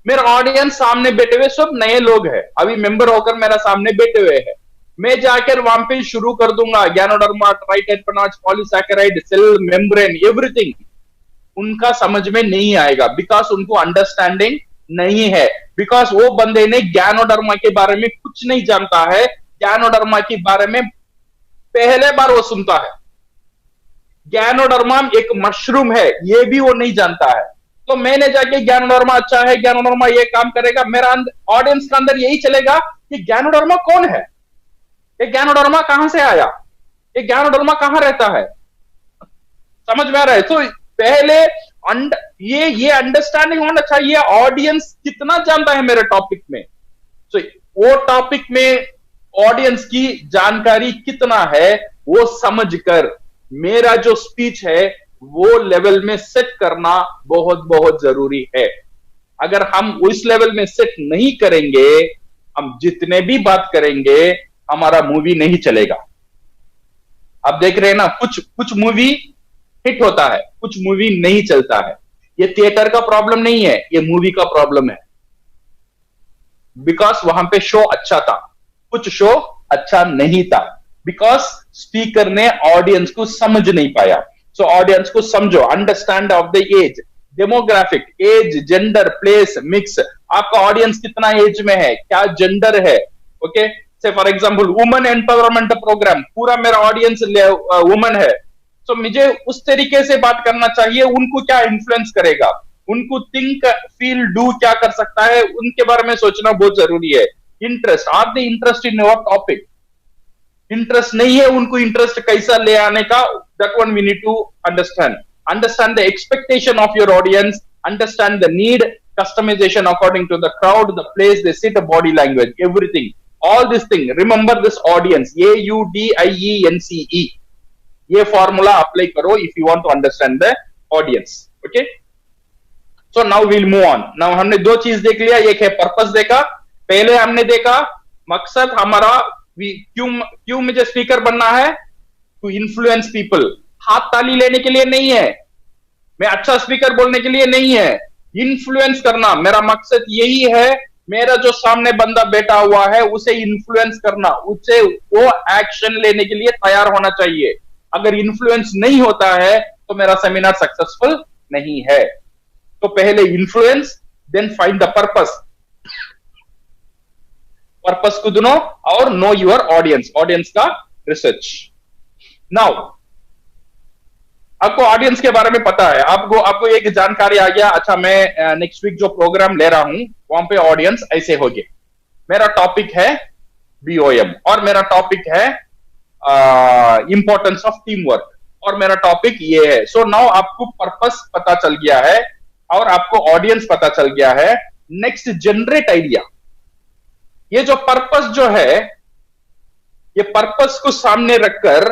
मेरा ऑडियंस सामने बैठे हुए सब नए लोग हैं, अभी मेंबर होकर मेरा सामने बैठे हुए हैं। मैं जाकर वहां पे शुरू कर दूंगा गैनोडर्मा, ट्राइटेट्रोनाच, पॉलीसैकेराइड, सेल मेम्ब्रेन, एवरीथिंग। उनका समझ में नहीं आएगा बिकॉज उनको अंडरस्टैंडिंग नहीं है। बिकॉज वो बंदे ने गैनोडर्मा के बारे में कुछ नहीं जानता है, गैनोडर्मा के बारे में पहले बार वो सुनता है। गैनोडर्मा एक मशरूम है, ये भी वो नहीं जानता है। तो मैंने जाके गैनोडर्मा अच्छा है, गैनोडर्मा ये काम करेगा, मेरा ऑडियंस के अंदर यही चलेगा कि गैनोडर्मा कौन है, ये गैनोडर्मा कहां से आया, ये गैनोडर्मा कहां रहता है। समझ में आ रहा है? तो पहले ये अंडरस्टैंडिंग होना चाहिए ऑडियंस कितना जानता है मेरे टॉपिक में। तो वो टॉपिक में ऑडियंस की जानकारी कितना है, वो समझकर मेरा जो स्पीच है वो लेवल में सेट करना बहुत बहुत जरूरी है। अगर हम उस लेवल में सेट नहीं करेंगे, हम जितने भी बात करेंगे हमारा मूवी नहीं चलेगा। आप देख रहे हैं ना, कुछ मूवी हिट होता है, कुछ मूवी नहीं चलता है। ये थिएटर का प्रॉब्लम नहीं है, ये मूवी का प्रॉब्लम है। बिकॉज वहां पे शो अच्छा था, कुछ शो अच्छा नहीं था, बिकॉज स्पीकर ने ऑडियंस को समझ नहीं पाया। सो ऑडियंस को समझो, understand of the age, demographic, age, gender, place, mix. आपका ऑडियंस कितना एज में है, क्या जेंडर है, okay. Say for example women empowerment programme, पूरा मेरा ऑडियंस वुमेन है, तो मुझे उस तरीके से बात करना चाहिए। उनको क्या इन्फ्लुएंस करेगा, उनको थिंक फील डू क्या कर सकता है, उनके बारे में सोचना बहुत जरूरी है। Interest, are they interest in your topic. Interest नहीं है, उनको इंटरेस्ट कैसा ले आने का, that one we need to understand the expectation of your audience, understand the need, customization according to the crowd, the place they sit, body language, everything, all this thing. Remember this audience, AUDIENCE. ये formula apply करो if you want to understand the audience, okay. So now we'll move on. Now हमने दो चीज देख लिया, एक है purpose देखा, पहले हमने देखा मकसद हमारा क्यों मुझे स्पीकर बनना है, टू इन्फ्लुएंस पीपल। हाथ ताली लेने के लिए नहीं है, मैं अच्छा स्पीकर बोलने के लिए नहीं है, इन्फ्लुएंस करना मेरा मकसद यही है। मेरा जो सामने बंदा बैठा हुआ है उसे इन्फ्लुएंस करना, उसे वो एक्शन लेने के लिए तैयार होना चाहिए। अगर इन्फ्लुएंस नहीं होता है तो मेरा सेमिनार सक्सेसफुल नहीं है। तो पहले influence, then find the purpose, purpose को ढूंढो और नो योर ऑडियंस, ऑडियंस का रिसर्च। नाउ आपको ऑडियंस के बारे में पता है, आपको एक जानकारी आ गया, अच्छा मैं नेक्स्ट वीक जो प्रोग्राम ले रहा हूं वहां पे ऑडियंस ऐसे होगी। मेरा टॉपिक है BOM, और मेरा टॉपिक है इंपॉर्टेंस ऑफ टीम वर्क, और मेरा टॉपिक ये है। सो नाउ आपको पर्पस पता चल गया है और आपको ऑडियंस पता चल गया है। Next, generate idea. ये जो पर्पस जो है, ये पर्पस को सामने रखकर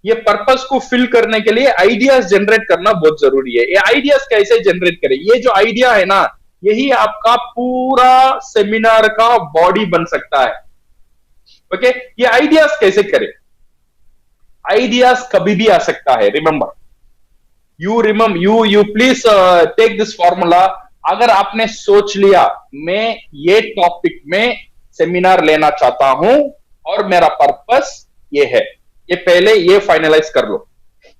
ये पर्पस को फिल करने के लिए आइडियाज जनरेट करना बहुत जरूरी है। ये आइडियाज कैसे जनरेट करें? ये जो आइडिया है ना, यही आपका पूरा सेमिनार का बॉडी बन सकता है। ओके, ये आइडियाज कैसे करें? आइडियाज कभी भी आ सकता है। Remember, you please take this formula. अगर आपने सोच लिया मैं ये टॉपिक में सेमिनार लेना चाहता हूं और मेरा पर्पस ये है, ये पहले ये फाइनलाइज कर लो।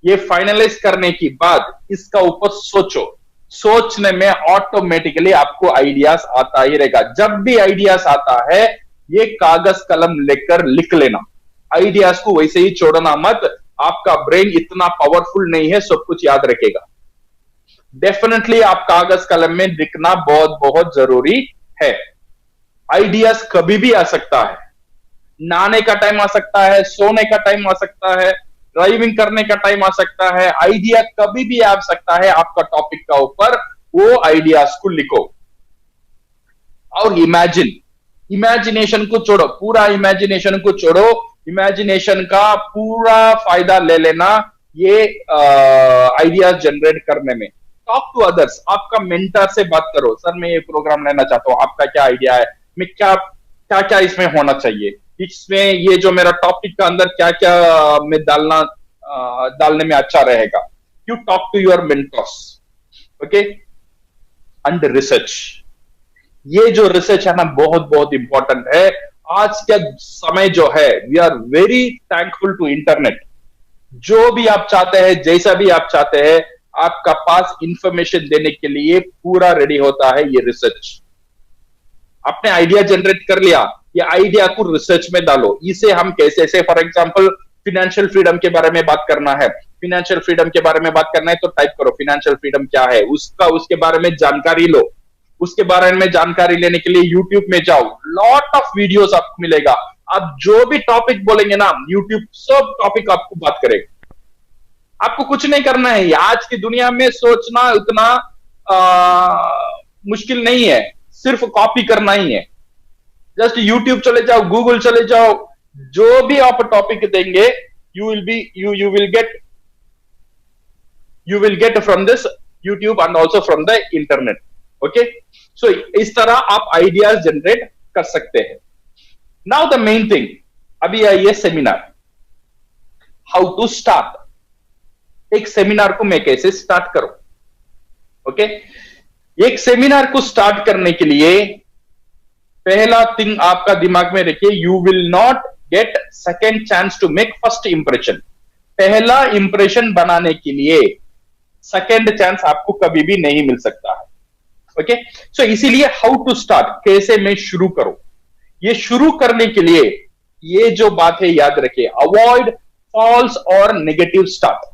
ये फाइनलाइज करने के बाद इसका ऊपर सोचो। सोचने में ऑटोमेटिकली आपको आइडियाज आता ही रहेगा। जब भी आइडियाज आता है, ये कागज कलम लेकर लिख लेना। आइडियाज को वैसे ही छोड़ना मत। आपका ब्रेन इतना पावरफुल नहीं है सब कुछ याद रखेगा। डेफिनेटली आप कागज कलम में लिखना बहुत बहुत जरूरी है। आइडियाज कभी भी आ सकता है। नहाने का टाइम आ सकता है, सोने का टाइम आ सकता है, ड्राइविंग करने का टाइम आ सकता है। आइडिया कभी भी आ सकता है आपका टॉपिक का ऊपर। वो आइडियाज को लिखो और इमेजिनेशन को छोड़ो, पूरा इमेजिनेशन को छोड़ो। इमेजिनेशन का पूरा फायदा ले लेना ये आइडियाज जनरेट करने में। टॉक टू अदर्स, आपका मेंटर से बात करो। सर मैं ये प्रोग्राम लेना चाहता हूं, आपका क्या आइडिया है? मैं क्या क्या क्या इसमें होना चाहिए? इसमें ये जो मेरा टॉपिक का अंदर क्या क्या मैं डालने में अच्छा रहेगा? You talk to your mentors. Okay, and research. ये जो रिसर्च है ना, बहुत बहुत इंपॉर्टेंट है। आज का समय जो है, we are very thankful to internet. जो भी आप चाहते हैं, जैसा भी आप चाहते हैं, आपका पास इंफॉर्मेशन देने के लिए पूरा रेडी होता है ये रिसर्च। आपने आइडिया जनरेट कर लिया, ये आइडिया को रिसर्च में डालो। इसे हम कैसे से, फॉर एग्जांपल फिनेंशियल फ्रीडम के बारे में बात करना है, फिनेंशियल फ्रीडम के बारे में बात करना है तो टाइप करो फिनेंशियल फ्रीडम क्या है, उसके बारे में जानकारी लो। उसके बारे में जानकारी लेने के लिए यूट्यूब में जाओ, लॉट ऑफ वीडियोस आपको मिलेगा। आप जो भी टॉपिक बोलेंगे ना, यूट्यूब सब टॉपिक आपको बात करेगा। आपको कुछ नहीं करना है। आज की दुनिया में सोचना उतना मुश्किल नहीं है, सिर्फ कॉपी करना ही है। जस्ट यूट्यूब चले जाओ, गूगल चले जाओ, जो भी आप टॉपिक देंगे you will get from this YouTube and also from the internet. Okay, so इस तरह आप आइडियाज जनरेट कर सकते हैं। नाउ द मेन थिंग, अभी आइए सेमिनार, हाउ टू स्टार्ट। एक सेमिनार को मैं कैसे स्टार्ट करूं? ओके, एक सेमिनार को स्टार्ट करने के लिए पहला थिंग आपका दिमाग में रखिए, you will not get second chance to make first impression. पहला इंप्रेशन बनाने के लिए सेकेंड चांस आपको कभी भी नहीं मिल सकता है। ओके, सो इसीलिए हाउ टू स्टार्ट, कैसे मैं शुरू करूं? ये शुरू करने के लिए ये जो बात है याद रखिए, अवॉइड फॉल्स और नेगेटिव स्टार्ट।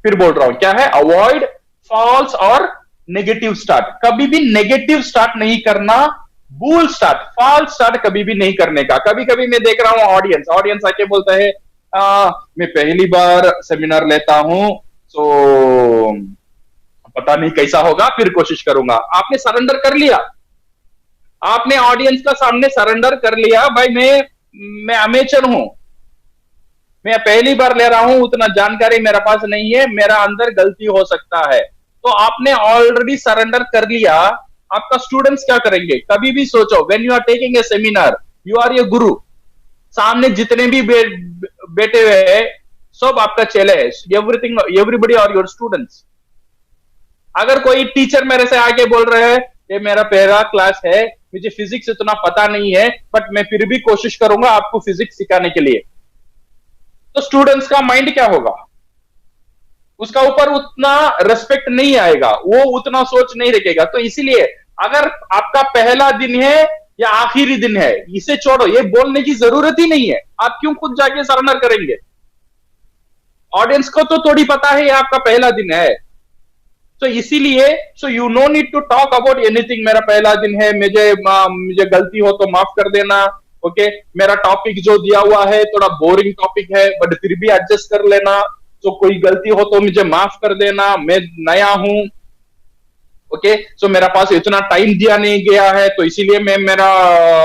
फिर बोल रहा हूं, क्या है? अवॉइड फॉल्स और नेगेटिव स्टार्ट। कभी भी नेगेटिव स्टार्ट नहीं करना, बुल स्टार्ट, फॉल्स स्टार्ट कभी भी नहीं करने का। कभी कभी मैं देख रहा हूं ऑडियंस आके बोलता है मैं पहली बार सेमिनार लेता हूं, तो पता नहीं कैसा होगा, फिर कोशिश करूंगा। आपने सरेंडर कर लिया, आपने ऑडियंस का सामने सरेंडर कर लिया, भाई मैं अमेचर हूं, मैं पहली बार ले रहा हूं, उतना जानकारी मेरे पास नहीं है, मेरा अंदर गलती हो सकता है। तो आपने ऑलरेडी सरेंडर कर लिया। आपका स्टूडेंट्स क्या करेंगे? कभी भी सोचो, when you are taking a seminar, you are a guru. सामने जितने भी बैठे हुए हैं सब आपका चेले है, एवरीबडी आर योर स्टूडेंट्स। अगर कोई टीचर मेरे से आके बोल रहे हैं ये मेरा पहला क्लास है, मुझे फिजिक्स इतना पता नहीं है, बट मैं फिर भी कोशिश करूंगा आपको फिजिक्स सिखाने के लिए, तो स्टूडेंट्स का माइंड क्या होगा? उसका ऊपर उतना रेस्पेक्ट नहीं आएगा, वो उतना सोच नहीं रखेगा। तो इसीलिए अगर आपका पहला दिन है या आखिरी दिन है, इसे छोड़ो, ये बोलने की जरूरत ही नहीं है। आप क्यों खुद जाके सरेंडर करेंगे? ऑडियंस को तो थोड़ी पता है ये आपका पहला दिन है। इसीलिए you no need to talk about anything. मेरा पहला दिन है, मुझे गलती हो तो माफ कर देना। ओके, मेरा टॉपिक जो दिया हुआ है थोड़ा बोरिंग टॉपिक है, बट फिर भी एडजस्ट कर लेना। कोई गलती हो तो मुझे माफ कर देना, मैं नया हूं। ओके, मेरा पास इतना टाइम दिया नहीं गया है, तो इसीलिए मैं मेरा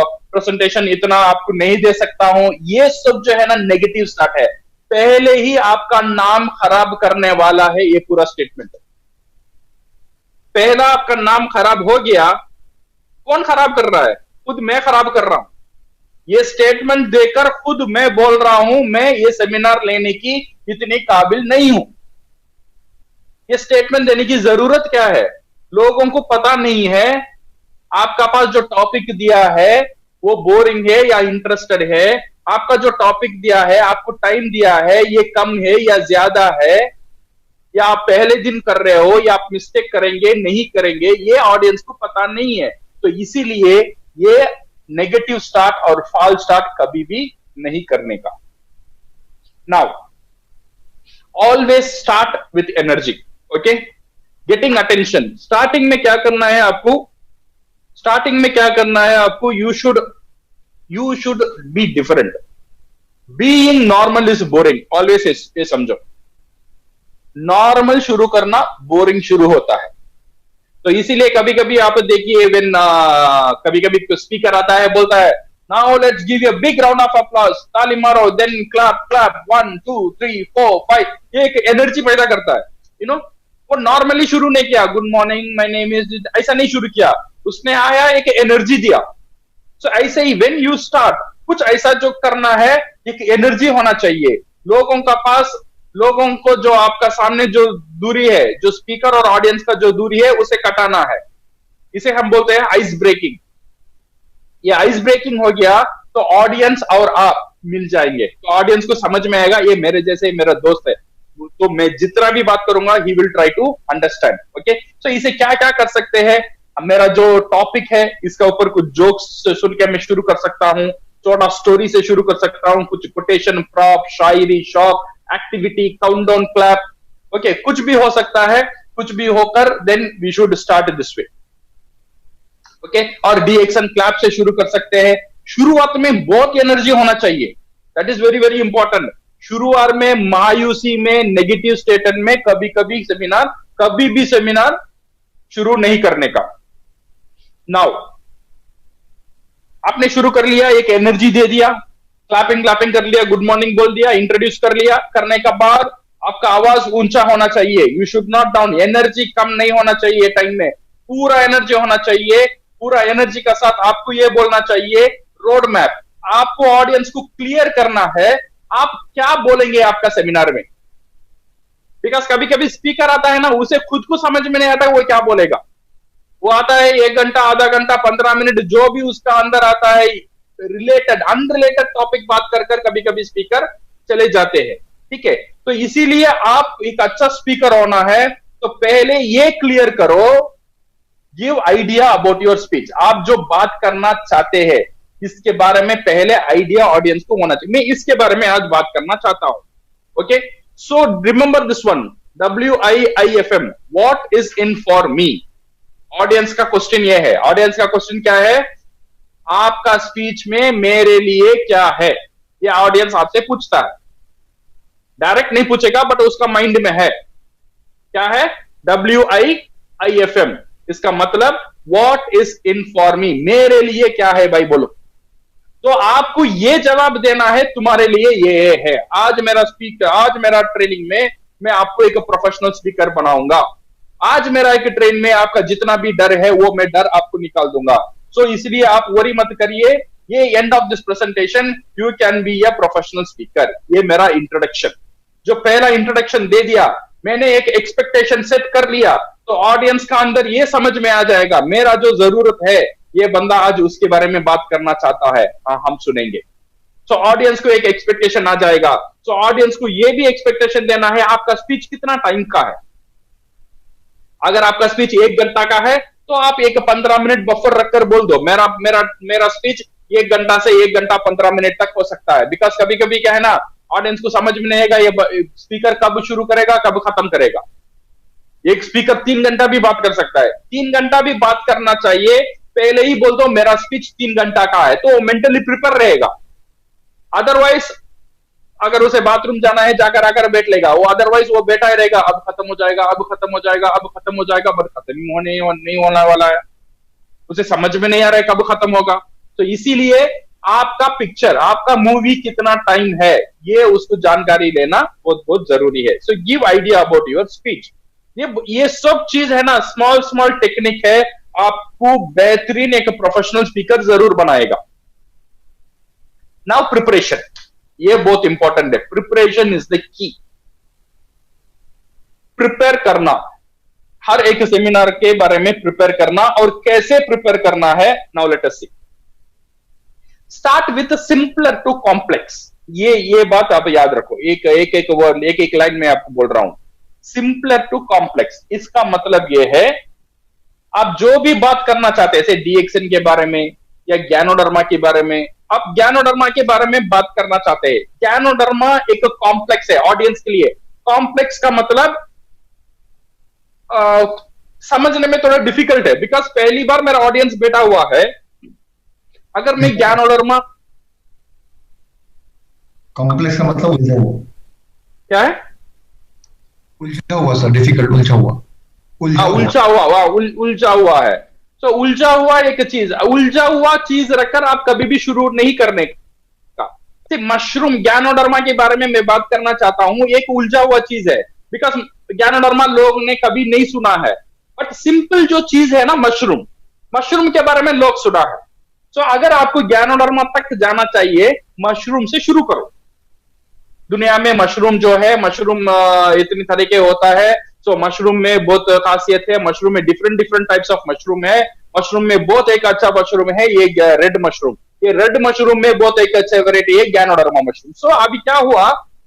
प्रेजेंटेशन इतना आपको नहीं दे सकता हूं। ये सब जो है ना नेगेटिव स्टार्ट है, पहले ही आपका नाम खराब करने वाला है ये पूरा स्टेटमेंट। पहला आपका नाम खराब हो गया, कौन खराब कर रहा है? खुद मैं खराब कर रहा हूं। ये स्टेटमेंट देकर खुद मैं बोल रहा हूं मैं ये सेमिनार लेने की इतनी काबिल नहीं हूं। ये स्टेटमेंट देने की जरूरत क्या है? लोगों को पता नहीं है आपका पास जो टॉपिक दिया है वो बोरिंग है या इंटरेस्टेड है। आपका जो टॉपिक दिया है, आपको टाइम दिया है, ये कम है या ज्यादा है, या आप पहले दिन कर रहे हो या आप मिस्टेक करेंगे नहीं करेंगे, ये ऑडियंस को पता नहीं है। तो इसीलिए ये नेगेटिव स्टार्ट और फॉल्स स्टार्ट कभी भी नहीं करने का। Now always start with energy. Okay, getting attention. Starting में क्या करना है आपको? स्टार्टिंग में क्या करना है आपको? You should be different. Being normal is boring, always ये समझो। नॉर्मल शुरू करना बोरिंग शुरू होता है। तो इसीलिए कभी कभी आप देखिए, व्हेन कभी कभी स्पीकर आता है, बोलता है now let's give you a big round of applause, ताली मारो, देन क्लैप क्लैप, 1 2 3 4 5। ये एक एनर्जी पैदा करता है, यू नो। वो नॉर्मली शुरू नहीं किया, good morning my name is, ऐसा नहीं शुरू किया। उसने आया, एक एनर्जी दिया। ऐसे ही व्हेन यू स्टार्ट, कुछ ऐसा जो करना है, एक एनर्जी होना चाहिए लोगों का पास। लोगों को जो आपका सामने जो दूरी है, जो स्पीकर और ऑडियंस का जो दूरी है, उसे कटाना है। इसे हम बोलते हैं आइस ब्रेकिंग। ये आइस ब्रेकिंग हो गया तो ऑडियंस और आप मिल जाएंगे। तो ऑडियंस को समझ में आएगा ये मेरे जैसे मेरा दोस्त है, तो मैं जितना भी बात करूंगा he will try to understand. Okay, इसे क्या क्या कर सकते हैं? मेरा जो टॉपिक है इसका ऊपर कुछ जोक्स सुन के मैं शुरू कर सकता हूं, छोटा स्टोरी से शुरू कर सकता हूं, कुछ कोटेशन, प्रॉप, शायरी, shock, activity, countdown, clap. Okay, कुछ भी हो सकता है, कुछ भी होकर then we should start this way. Okay, और डी एक्शन क्लैप से शुरू कर सकते हैं। शुरुआत में बहुत एनर्जी होना चाहिए, that is very very important. शुरुआत में मायूसी में, नेगेटिव स्टेटमेंट में कभी भी सेमिनार शुरू नहीं करने का। नाउ आपने शुरू कर लिया, एक एनर्जी दे दिया, क्लैपिंग कर लिया, गुड मॉर्निंग बोल दिया, इंट्रोड्यूस कर लिया। करने का बाद आपका आवाज ऊंचा होना चाहिए, you should not down. Energy कम नहीं होना चाहिए, टाइम में पूरा एनर्जी होना चाहिए। पूरा एनर्जी का साथ आपको यह बोलना चाहिए, रोड मैप। आपको ऑडियंस को क्लियर करना है आप क्या बोलेंगे आपका सेमिनार में। बिकॉज कभी कभी स्पीकर आता है ना, उसे खुद को समझ में नहीं आता वो क्या बोलेगा। वो आता है 1 घंटा, आधा घंटा, 15 मिनट, जो भी उसका अंदर आता है, रिलेटेड अनरिलेटेड टॉपिक बात कर कभी कभी स्पीकर चले जाते हैं। ठीक है, तो इसीलिए आप एक अच्छा स्पीकर होना है तो पहले ये क्लियर करो, give idea about your speech. आप जो बात करना चाहते हैं इसके बारे में पहले आइडिया ऑडियंस को होना चाहिए। मैं इसके बारे में आज बात करना चाहता हूं। Okay, so remember this one, WIIFM, what is in for me. Audience का क्वेश्चन यह है। ऑडियंस का क्वेश्चन क्या है? आपका स्पीच में मेरे लिए क्या है? ये ऑडियंस आपसे पूछता है, डायरेक्ट नहीं पूछेगा बट उसका माइंड में है। क्या है? WIIFM, इसका मतलब what is in for me, मेरे लिए क्या है भाई बोलो। तो आपको ये जवाब देना है तुम्हारे लिए ये है। आज मेरा ट्रेनिंग में मैं आपको एक प्रोफेशनल स्पीकर बनाऊंगा। आज मेरा एक ट्रेन में आपका जितना भी डर है वो मैं डर आपको निकाल दूंगा। सो इसलिए आप वरी मत करिए, ये end of this presentation you can be a professional speaker. ये मेरा इंट्रोडक्शन, जो पहला इंट्रोडक्शन दे दिया, मैंने एक एक्सपेक्टेशन सेट कर लिया, तो ऑडियंस का अंदर ये समझ में आ जाएगा मेरा जो जरूरत है ये बंदा आज उसके बारे में बात करना चाहता है, हाँ हम सुनेंगे। सो ऑडियंस को एक एक्सपेक्टेशन आ जाएगा। सो ऑडियंस को ये भी एक्सपेक्टेशन देना है आपका स्पीच कितना टाइम का है। अगर आपका स्पीच 1 घंटा का है तो आप एक 15 मिनट बफर रखकर बोल दो, मेरा स्पीच 1 घंटा से 1 घंटा 15 मिनट तक हो सकता है। बिकॉज कभी कभी क्या है ना, ऑडियंस को समझ में नहीं आएगा ये स्पीकर कब शुरू करेगा कब खत्म करेगा। एक स्पीकर 3 घंटा भी बात कर सकता है, 3 घंटा भी बात करना चाहिए। पहले ही बोल दो मेरा स्पीच 3 घंटा का है, तो मेंटली प्रिपेयर रहेगा। अदरवाइज अगर उसे बाथरूम जाना है जाकर आकर बैठ लेगा वो, अदरवाइज वो बैठा ही रहेगा, अब खत्म हो जाएगा, अब खत्म हो जाएगा, अब खत्म हो जाएगा, बट खत्म नहीं होने वाला है। उसे समझ में नहीं आ रहा है कब खत्म होगा। तो इसीलिए आपका पिक्चर, आपका मूवी कितना टाइम है, ये उसको जानकारी लेना बहुत बहुत जरूरी है। So give idea about your speech. ये सब चीज है ना, स्मॉल स्मॉल टेक्निक है, आपको बेहतरीन एक प्रोफेशनल स्पीकर जरूर बनाएगा। नाउ प्रिपरेशन, ये बहुत इंपॉर्टेंट है। Preparation is the key. Prepare करना, हर एक सेमिनार के बारे में प्रिपेयर करना, और कैसे प्रिपेयर करना है, now let us see. Start with simpler to complex. ये बात आप याद रखो, एक वर्ड, एक लाइन में आपको बोल रहा हूं, सिंपलर टू कॉम्प्लेक्स। इसका मतलब ये है, आप जो भी बात करना चाहते हैं, जैसे डीएक्सन के बारे में या ज्ञानोडर्मा के बारे में, आप ज्ञानोडर्मा के बारे में बात करना चाहते हैं। ज्ञानोडर्मा एक कॉम्प्लेक्स है ऑडियंस के लिए। कॉम्प्लेक्स का मतलब समझने में थोड़ा डिफिकल्ट है, बिकॉज पहली बार मेरा ऑडियंस बैठा हुआ है। अगर मैं ज्ञानोडर्मा, कॉम्प्लेक्स का मतलब उलझा हुआ, क्या है? उलझा हुआ सर, डिफिकल्ट, उलझा हुआ, उलझा हुआ है। तो उलझा हुआ एक चीज, उलझा हुआ चीज रखकर आप कभी भी शुरू नहीं करने का। मशरूम, ज्ञानोडर्मा के बारे में मैं बात करना चाहता हूं, एक उलझा हुआ चीज है, बिकॉज ज्ञानोडर्मा लोग ने कभी नहीं सुना है। बट सिंपल जो चीज है ना, मशरूम, मशरूम के बारे में लोग सुना है। तो अगर आपको ज्ञानोडर्मा तक जाना चाहिए, मशरूम से शुरू करो। दुनिया में मशरूम जो है, मशरूम इतनी तरह के होता है। तो मशरूम में बहुत खासियत है, मशरूम में different different types of mushroom है। मशरूम में बहुत एक अच्छा मशरूम है ये रेड मशरूम। ये रेड मशरूम में बहुत एक अच्छा वेराइटी है ज्ञानोडर्मा मशरूम। सो अभी क्या हुआ,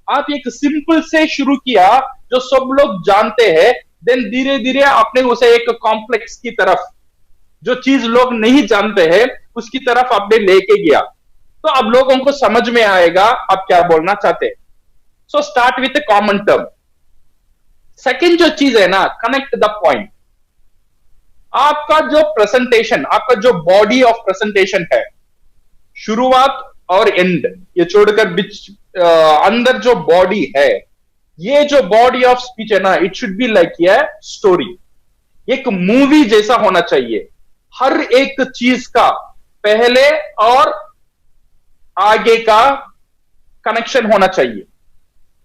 आप एक सिंपल से शुरू किया जो सब लोग जानते हैं, देन धीरे धीरे आपने उसे एक कॉम्प्लेक्स की तरफ, जो चीज लोग नहीं जानते हैं उसकी तरफ आपने लेके गया। तो अब लोगों को समझ में आएगा आप क्या बोलना चाहते हैं। So start with common term. Second जो चीज है ना, कनेक्ट द पॉइंट। आपका जो प्रेजेंटेशन, आपका जो बॉडी ऑफ प्रेजेंटेशन है, शुरुआत और एंड ये छोड़कर बीच अंदर जो बॉडी है, ये जो बॉडी ऑफ स्पीच है ना, it should be like a story, एक मूवी जैसा होना चाहिए। हर एक चीज का पहले और आगे का कनेक्शन होना चाहिए।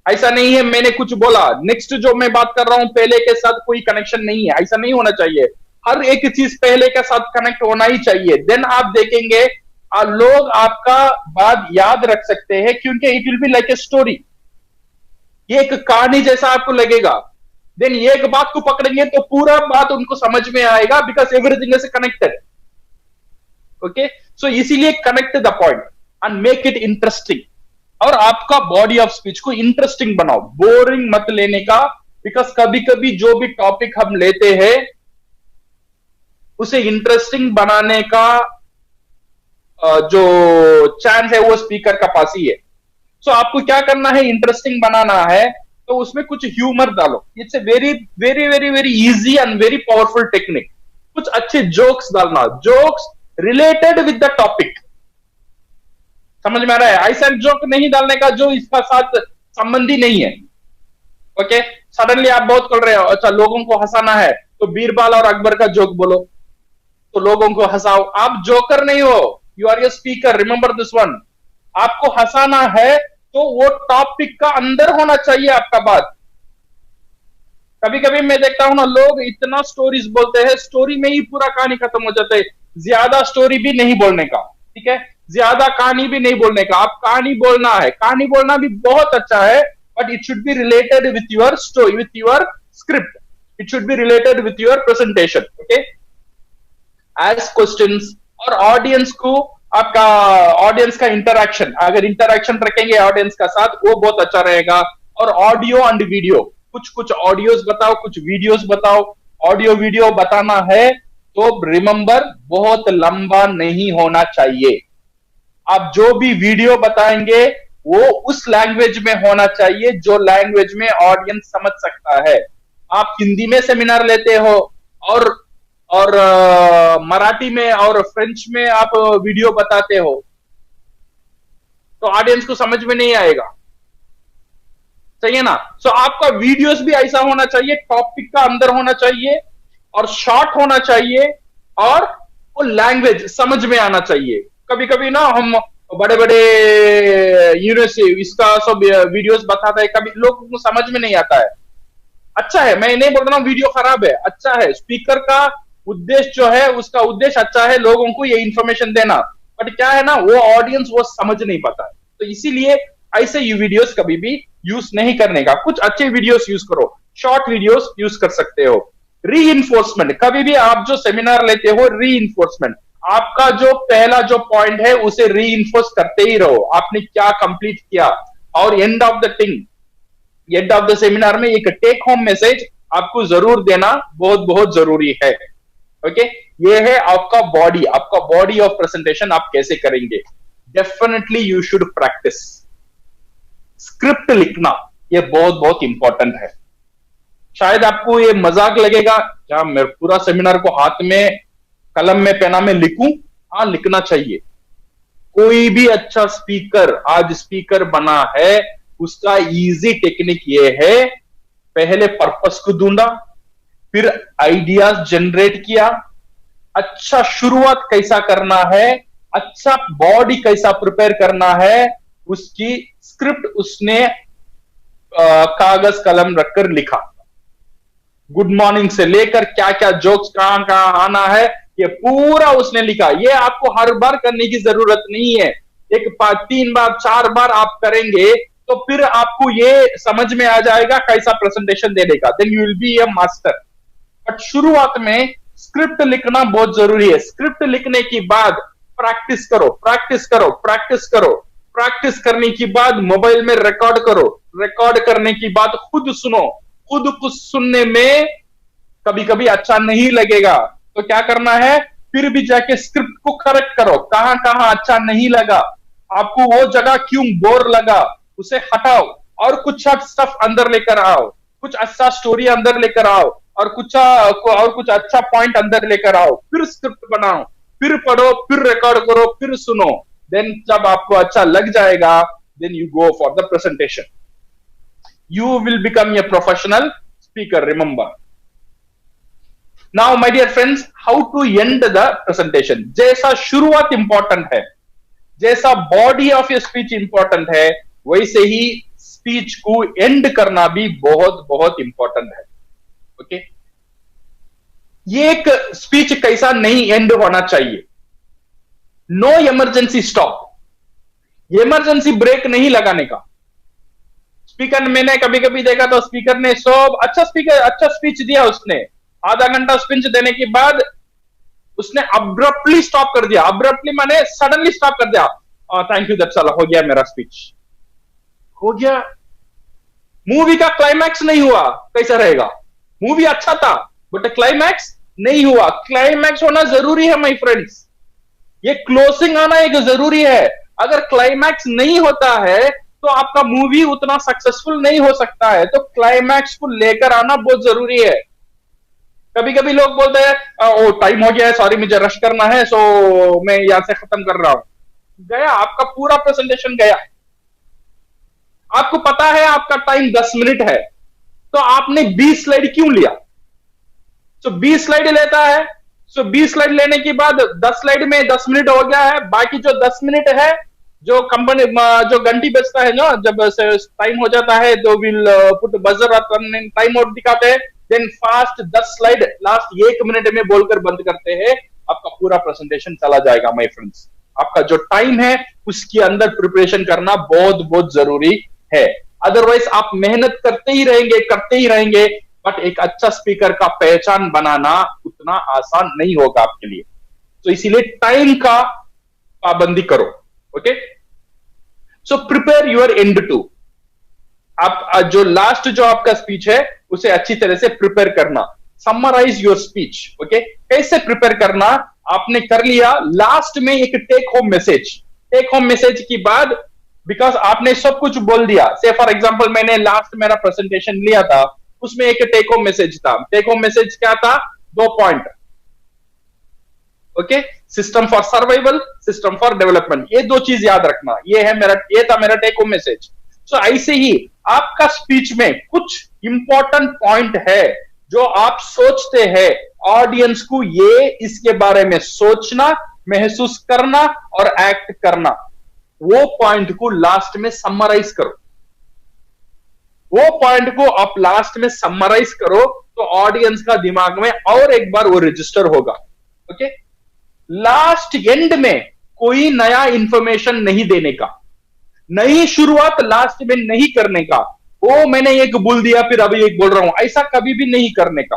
ऐसा नहीं है मैंने कुछ बोला, नेक्स्ट जो मैं बात कर रहा हूं पहले के साथ कोई कनेक्शन नहीं है, ऐसा नहीं होना चाहिए। हर एक चीज पहले के साथ कनेक्ट होना ही चाहिए। देन आप देखेंगे लोग आपका बात याद रख सकते हैं, क्योंकि it will be like a story, ये एक कहानी जैसा आपको लगेगा। देन ये एक बात को पकड़ेंगे तो पूरा बात उनको समझ में आएगा, because everything is connected. Okay, so इसीलिए connect the point and make it interesting. और आपका बॉडी ऑफ स्पीच को इंटरेस्टिंग बनाओ, बोरिंग मत लेने का, बिकॉज कभी कभी जो भी टॉपिक हम लेते हैं उसे इंटरेस्टिंग बनाने का जो चांस है वो स्पीकर का पास ही है। सो आपको क्या करना है, इंटरेस्टिंग बनाना है तो उसमें कुछ ह्यूमर डालो। It's a very very very very easy and very powerful technique. कुछ अच्छे जोक्स डालना, jokes related with the topic. समझ में आ रहा है? ऐसा जोक नहीं डालने का जो इसका साथ संबंधी नहीं है। ओके, सडनली आप बहुत कर रहे हो, अच्छा लोगों को हंसाना है तो बीरबल और अकबर का जोक बोलो, तो लोगों को हंसाओ। आप जोकर नहीं हो, you are a speaker, remember this one. आपको हंसाना है तो वो टॉपिक का अंदर होना चाहिए आपका बात। कभी कभी मैं देखता हूं ना, लोग इतना स्टोरीज बोलते हैं, स्टोरी में ही पूरा कहानी खत्म हो जाता है। ज्यादा स्टोरी भी नहीं बोलने का, ठीक है, ज्यादा कहानी भी नहीं बोलने का। आप कहानी बोलना है, कहानी बोलना भी बहुत अच्छा है, but it should be related with your story, with your script, it should be related with your presentation. Okay, ask questions और ऑडियंस को, आपका ऑडियंस का इंटरैक्शन, अगर इंटरैक्शन रखेंगे ऑडियंस का साथ वो बहुत अच्छा रहेगा। और ऑडियो एंड वीडियो, कुछ कुछ ऑडियोज बताओ, कुछ वीडियोस बताओ। ऑडियो वीडियो बताना है तो रिमेंबर बहुत लंबा नहीं होना चाहिए। आप जो भी वीडियो बताएंगे वो उस लैंग्वेज में होना चाहिए जो लैंग्वेज में ऑडियंस समझ सकता है। आप हिंदी में सेमिनार लेते हो और मराठी में और फ्रेंच में आप वीडियो बताते हो, तो ऑडियंस को समझ में नहीं आएगा। सही है ना? सो आपका वीडियोस भी ऐसा होना चाहिए, टॉपिक का अंदर होना चाहिए और शॉर्ट होना चाहिए और वो लैंग्वेज समझ में आना चाहिए। कभी कभी ना हम बड़े बड़े यूनिवर्सिटी इसका सब वीडियोस बताते हैं, कभी लोगों को समझ में नहीं आता है। अच्छा है, मैं नहीं बोल रहा हूँ वीडियो खराब है, अच्छा है। स्पीकर का उद्देश्य जो है, उसका उद्देश्य अच्छा है, लोगों को ये इंफॉर्मेशन देना। बट क्या है ना, वो ऑडियंस वो समझ नहीं पाता है। तो इसीलिए ऐसे ये वीडियोस कभी भी यूज नहीं करने का। कुछ अच्छे वीडियोस यूज करो, शॉर्ट वीडियोस यूज कर सकते हो। री-इन्फोर्समेंट, कभी भी आप जो सेमिनार लेते हो, री-इन्फोर्समेंट, आपका जो पहला जो पॉइंट है उसे री-इन्फोर्स करते ही रहो, आपने क्या कंप्लीट किया। और end of the thing, end of the seminar में एक टेक होम मैसेज आपको जरूर देना बहुत बहुत जरूरी है। ओके, ये है आपका बॉडी ऑफ प्रेजेंटेशन आप कैसे करेंगे। Definitely you should practice. Script लिखना ये बहुत बहुत इंपॉर्टेंट है। शायद आपको ये मजाक लगेगा, क्या मैं पूरा सेमिनार को हाथ में कलम में पेना में लिखूं? हाँ, लिखना चाहिए। कोई भी अच्छा स्पीकर आज स्पीकर बना है, उसका इजी टेक्निक ये है, पहले पर्पस को ढूंढा, फिर आइडियाज जनरेट किया, अच्छा शुरुआत कैसा करना है, अच्छा बॉडी कैसा प्रिपेयर करना है, उसकी स्क्रिप्ट उसने कागज कलम रखकर लिखा। गुड मॉर्निंग से लेकर क्या क्या जोक्स कहां कहां आना है, ये पूरा उसने लिखा। ये आपको हर बार करने की जरूरत नहीं है, एक बार 3 बार 4 बार आप करेंगे तो फिर आपको ये समझ में आ जाएगा कैसा प्रेजेंटेशन देने का। Then you will be a master. बट शुरुआत में स्क्रिप्ट लिखना बहुत जरूरी है। स्क्रिप्ट लिखने के बाद प्रैक्टिस करो, प्रैक्टिस करो, प्रैक्टिस करो। प्रैक्टिस करने के बाद मोबाइल में रिकॉर्ड करो, रिकॉर्ड करने के बाद खुद सुनो। खुद कुछ सुनने में कभी कभी अच्छा नहीं लगेगा, तो क्या करना है, फिर भी जाके स्क्रिप्ट को करेक्ट करो। कहां कहां अच्छा नहीं लगा, आपको वो जगह क्यों बोर लगा, उसे हटाओ और कुछ स्टफ अंदर लेकर आओ, कुछ अच्छा स्टोरी अंदर लेकर आओ और कुछ अच्छा पॉइंट अंदर लेकर आओ। फिर स्क्रिप्ट बनाओ, फिर पढ़ो, फिर रिकॉर्ड करो, फिर सुनो। देन जब आपको अच्छा लग जाएगा, then you go for the presentation. You will become a professional speaker, remember. Now, my dear friends, how to end the presentation? जैसा शुरुआत इंपॉर्टेंट है, जैसा body of a speech important है, वैसे ही स्पीच को एंड करना भी बहुत बहुत इंपॉर्टेंट है। ओके, ये एक स्पीच कैसा नहीं एंड होना चाहिए। No emergency stop, emergency brake नहीं लगाने का। स्पीकर, मैंने कभी कभी देखा तो स्पीकर ने सब अच्छा स्पीच दिया, उसने आधा घंटा स्पीच देने के बाद उसने अब्रप्टली स्टॉप कर दिया। अब्रप्टली माने सडनली स्टॉप कर दिया। थैंक यू, दैट्स ऑल, हो गया मेरा स्पीच, हो गया। मूवी का क्लाइमैक्स नहीं हुआ, कैसा रहेगा? मूवी अच्छा था बट क्लाइमैक्स नहीं हुआ। क्लाइमैक्स होना जरूरी है माय फ्रेंड्स, ये क्लोजिंग आना एक जरूरी है। अगर क्लाइमैक्स नहीं होता है तो आपका मूवी उतना सक्सेसफुल नहीं हो सकता है। तो क्लाइमैक्स को लेकर आना बहुत जरूरी है। कभी कभी लोग बोलते हैं ओ टाइम हो गया है, सॉरी मुझे रश करना है, सो मैं यहां से खत्म कर रहा हूं। गया आपका पूरा प्रेजेंटेशन गया। आपको पता है आपका टाइम 10 मिनट है, तो आपने 20 स्लाइड क्यों लिया? सो 20 स्लाइड लेता है, सो 20 स्लाइड लेने के बाद 10 स्लाइड में 10 मिनट हो गया है। बाकी जो 10 मिनट है, जो कंपनी जो घंटी बजता है ना, जब टाइम हो जाता है तो will put buzzer time out दिखाते हैं, then fast 10 slide last 1 minute में बोलकर बंद करते हैं। आपका पूरा प्रेजेंटेशन चला जाएगा माय फ्रेंड्स। आपका जो टाइम है उसके अंदर प्रिपरेशन करना बहुत बहुत जरूरी है। अदरवाइज आप मेहनत करते ही रहेंगे बट एक अच्छा स्पीकर का पहचान बनाना उतना आसान नहीं होगा आपके लिए। तो इसीलिए टाइम का पाबंदी करो। Okay, so prepare your end too. आप जो लास्ट जो आपका स्पीच है उसे अच्छी तरह से प्रिपेयर करना। Summarise your speech. ओके, कैसे प्रिपेयर करना, आपने कर लिया। लास्ट में एक टेक होम मैसेज के बाद, बिकॉज आपने सब कुछ बोल दिया। से फॉर एग्जांपल मैंने लास्ट मेरा प्रेजेंटेशन लिया था, उसमें एक टेक होम मैसेज था। टेक होम मैसेज क्या था? 2 point. Okay, system for survival, system for development, ये 2 चीज याद रखना। ये था मेरा टेक होम मैसेज। सो ऐसे ही आपका स्पीच में कुछ इंपॉर्टेंट पॉइंट है जो आप सोचते हैं, ऑडियंस को ये इसके बारे में सोचना, महसूस करना और एक्ट करना, वो पॉइंट को लास्ट में समराइज करो। वो पॉइंट को आप लास्ट में समराइज करो तो ऑडियंस का दिमाग में और एक बार वो रजिस्टर होगा। ओके, लास्ट एंड में कोई नया इंफॉर्मेशन नहीं देने का, नई शुरुआत लास्ट में नहीं करने का। वो मैंने एक बोल दिया फिर अभी एक बोल रहा हूं, ऐसा कभी भी नहीं करने का।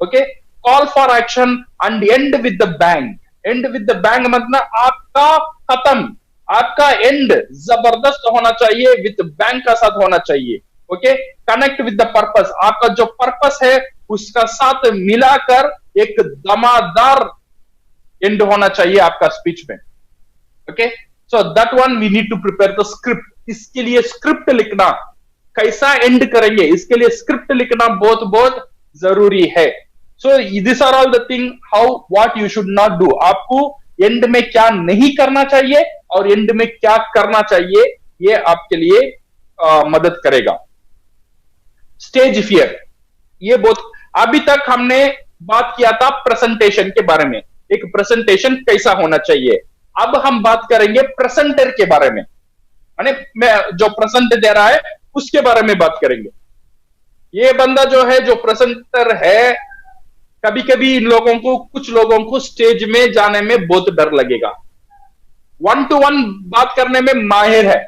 Okay, call for action and and with the bang. And with the bang मतलब आपका खत्म, आपका एंड जबरदस्त होना चाहिए, विद बैंक का साथ होना चाहिए। Okay, connect with the purpose, आपका जो पर्पस है उसका साथ मिलाकर एक दमादार एंड होना चाहिए आपका स्पीच में। Okay, so that one we need to prepare the script. इसके लिए स्क्रिप्ट लिखना, कैसा एंड करेंगे, इसके लिए स्क्रिप्ट लिखना बहुत बहुत जरूरी है। So this are all the thing how what you should not do. आपको एंड में क्या नहीं करना चाहिए और एंड में क्या करना चाहिए, ये आपके लिए मदद करेगा। स्टेज फियर, ये बहुत, अभी तक हमने बात किया था प्रेजेंटेशन के बारे में, एक प्रेजेंटेशन कैसा होना चाहिए। अब हम बात करेंगे प्रेजेंटर के बारे में, यानी मैं जो प्रेजेंट दे रहा है उसके बारे में बात करेंगे। ये बंदा जो है, जो प्रेजेंटर है, कभी कभी इन लोगों को, कुछ लोगों को स्टेज में जाने में बहुत डर लगेगा। 1 to 1 बात करने में माहिर है,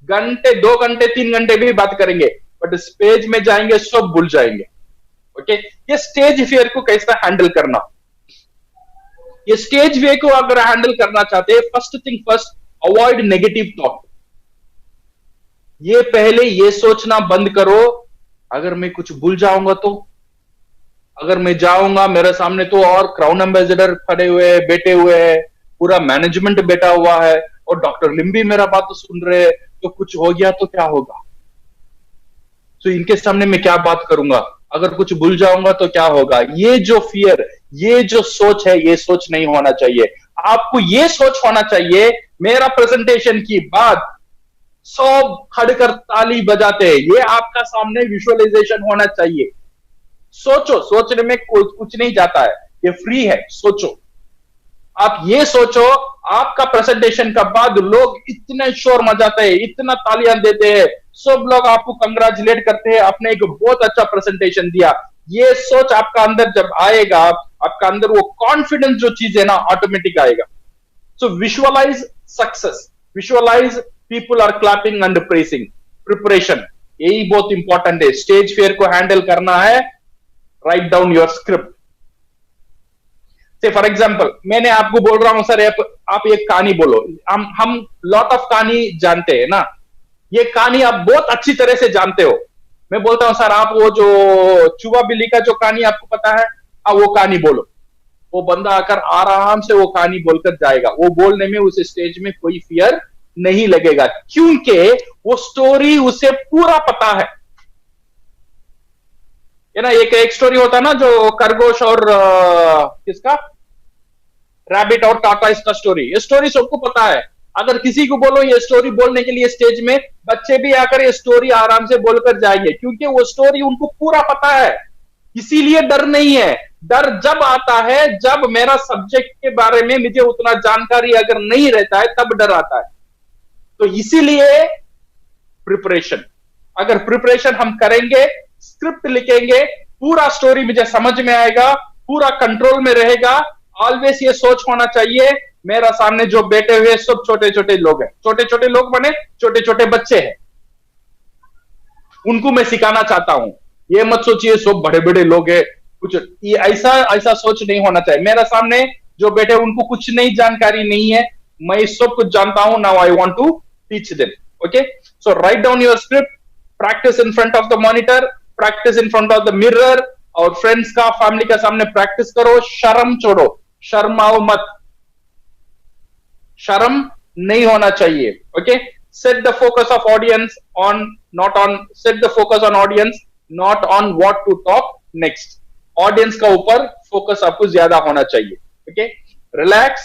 घंटे 2 घंटे 3 घंटे भी बात करेंगे, बट स्टेज में जाएंगे सब भूल जाएंगे। ओके, ये स्टेज फियर को कैसे हैंडल करना, ये स्टेज वे को अगर हैंडल करना चाहते हैं, first thing first, avoid negative talk. ये पहले ये सोचना बंद करो, अगर मैं कुछ भूल जाऊंगा तो, अगर मैं जाऊंगा मेरे सामने तो और क्राउन एम्बेसडर खड़े हुए हैं, बैठे हुए हैं, पूरा मैनेजमेंट बैठा हुआ है और डॉक्टर लिम्बी मेरा बात तो सुन रहे हैं, तो कुछ हो गया तो क्या होगा। तो इनके सामने मैं क्या बात करूंगा, अगर कुछ भूल जाऊंगा तो क्या होगा। ये जो फियर, ये जो सोच है, ये सोच नहीं होना चाहिए। आपको ये सोच होना चाहिए, मेरा प्रेजेंटेशन की बाद सब खड़कर ताली बजाते हैं, ये आपका सामने विजुअलाइजेशन होना चाहिए। सोचो, सोचने में कुछ नहीं जाता है, ये फ्री है, सोचो। आप ये सोचो, आपका प्रेजेंटेशन का बाद लोग इतने शोर मचाते हैं, इतना तालियां देते हैं, सब लोग आपको कंग्रेचुलेट करते हैं, आपने एक बहुत अच्छा प्रेजेंटेशन दिया। ये सोच आपका अंदर जब आएगा, आपका अंदर वो कॉन्फिडेंस जो चीज है ना, ऑटोमेटिक आएगा। So visualize success, visualize people are clapping and pressing. Preparation, यही बहुत इंपॉर्टेंट है। स्टेज फियर को हैंडल करना है, राइट डाउन योर स्क्रिप्ट। से फॉर एग्जाम्पल, मैंने आपको बोल रहा हूं सर आप एक कहानी बोलो, हम लॉट ऑफ कहानी जानते हैं ना, ये कहानी आप बहुत अच्छी तरह से जानते हो। मैं बोलता हूं सर आप वो जो चूहा बिल्ली का जो कहानी आपको पता है, वो कहानी बोलो। वो बंदा आकर आराम से वो कहानी बोलकर जाएगा, वो बोलने में उस स्टेज में कोई फियर नहीं लगेगा, क्योंकि वो स्टोरी उसे पूरा पता है। ये ना, एक स्टोरी होता है ना, जो खरगोश और किसका, रैबिट और टाटा, इसका स्टोरी, ये स्टोरी सबको पता है। अगर किसी को बोलो ये स्टोरी बोलने के लिए स्टेज में, बच्चे भी आकर ये स्टोरी आराम से बोलकर जाएंगे, क्योंकि वो स्टोरी उनको पूरा पता है। इसीलिए डर नहीं है। डर जब आता है जब मेरा सब्जेक्ट के बारे में मुझे उतना जानकारी अगर नहीं रहता है, तब डर आता है। तो इसीलिए प्रिपरेशन, अगर प्रिपरेशन हम करेंगे, स्क्रिप्ट लिखेंगे, पूरा स्टोरी मुझे समझ में आएगा, पूरा कंट्रोल में रहेगा। ऑलवेज ये सोच होना चाहिए, मेरा सामने जो बैठे हुए सब छोटे छोटे लोग हैं, छोटे छोटे लोग बने, छोटे छोटे बच्चे हैं, उनको मैं सिखाना चाहता हूं। ये मत सोचिए सब बड़े बड़े लोग हैं, कुछ ये ऐसा सोच नहीं होना चाहिए। मेरा सामने जो बैठे उनको कुछ नहीं जानकारी नहीं है, मैं सब कुछ जानता हूं। Now I want to teach them. Okay, so write down your script, practice in front of the monitor, practice in front of the mirror, और फ्रेंड्स का, फैमिली का सामने प्रैक्टिस करो। शर्म छोड़ो, शर्माओ मत, शर्म नहीं होना चाहिए। Okay, set the focus of audience on, not on, set the focus on audience, not on what to talk next. Audience का ऊपर फोकस आपको ज्यादा होना चाहिए। Okay, relax,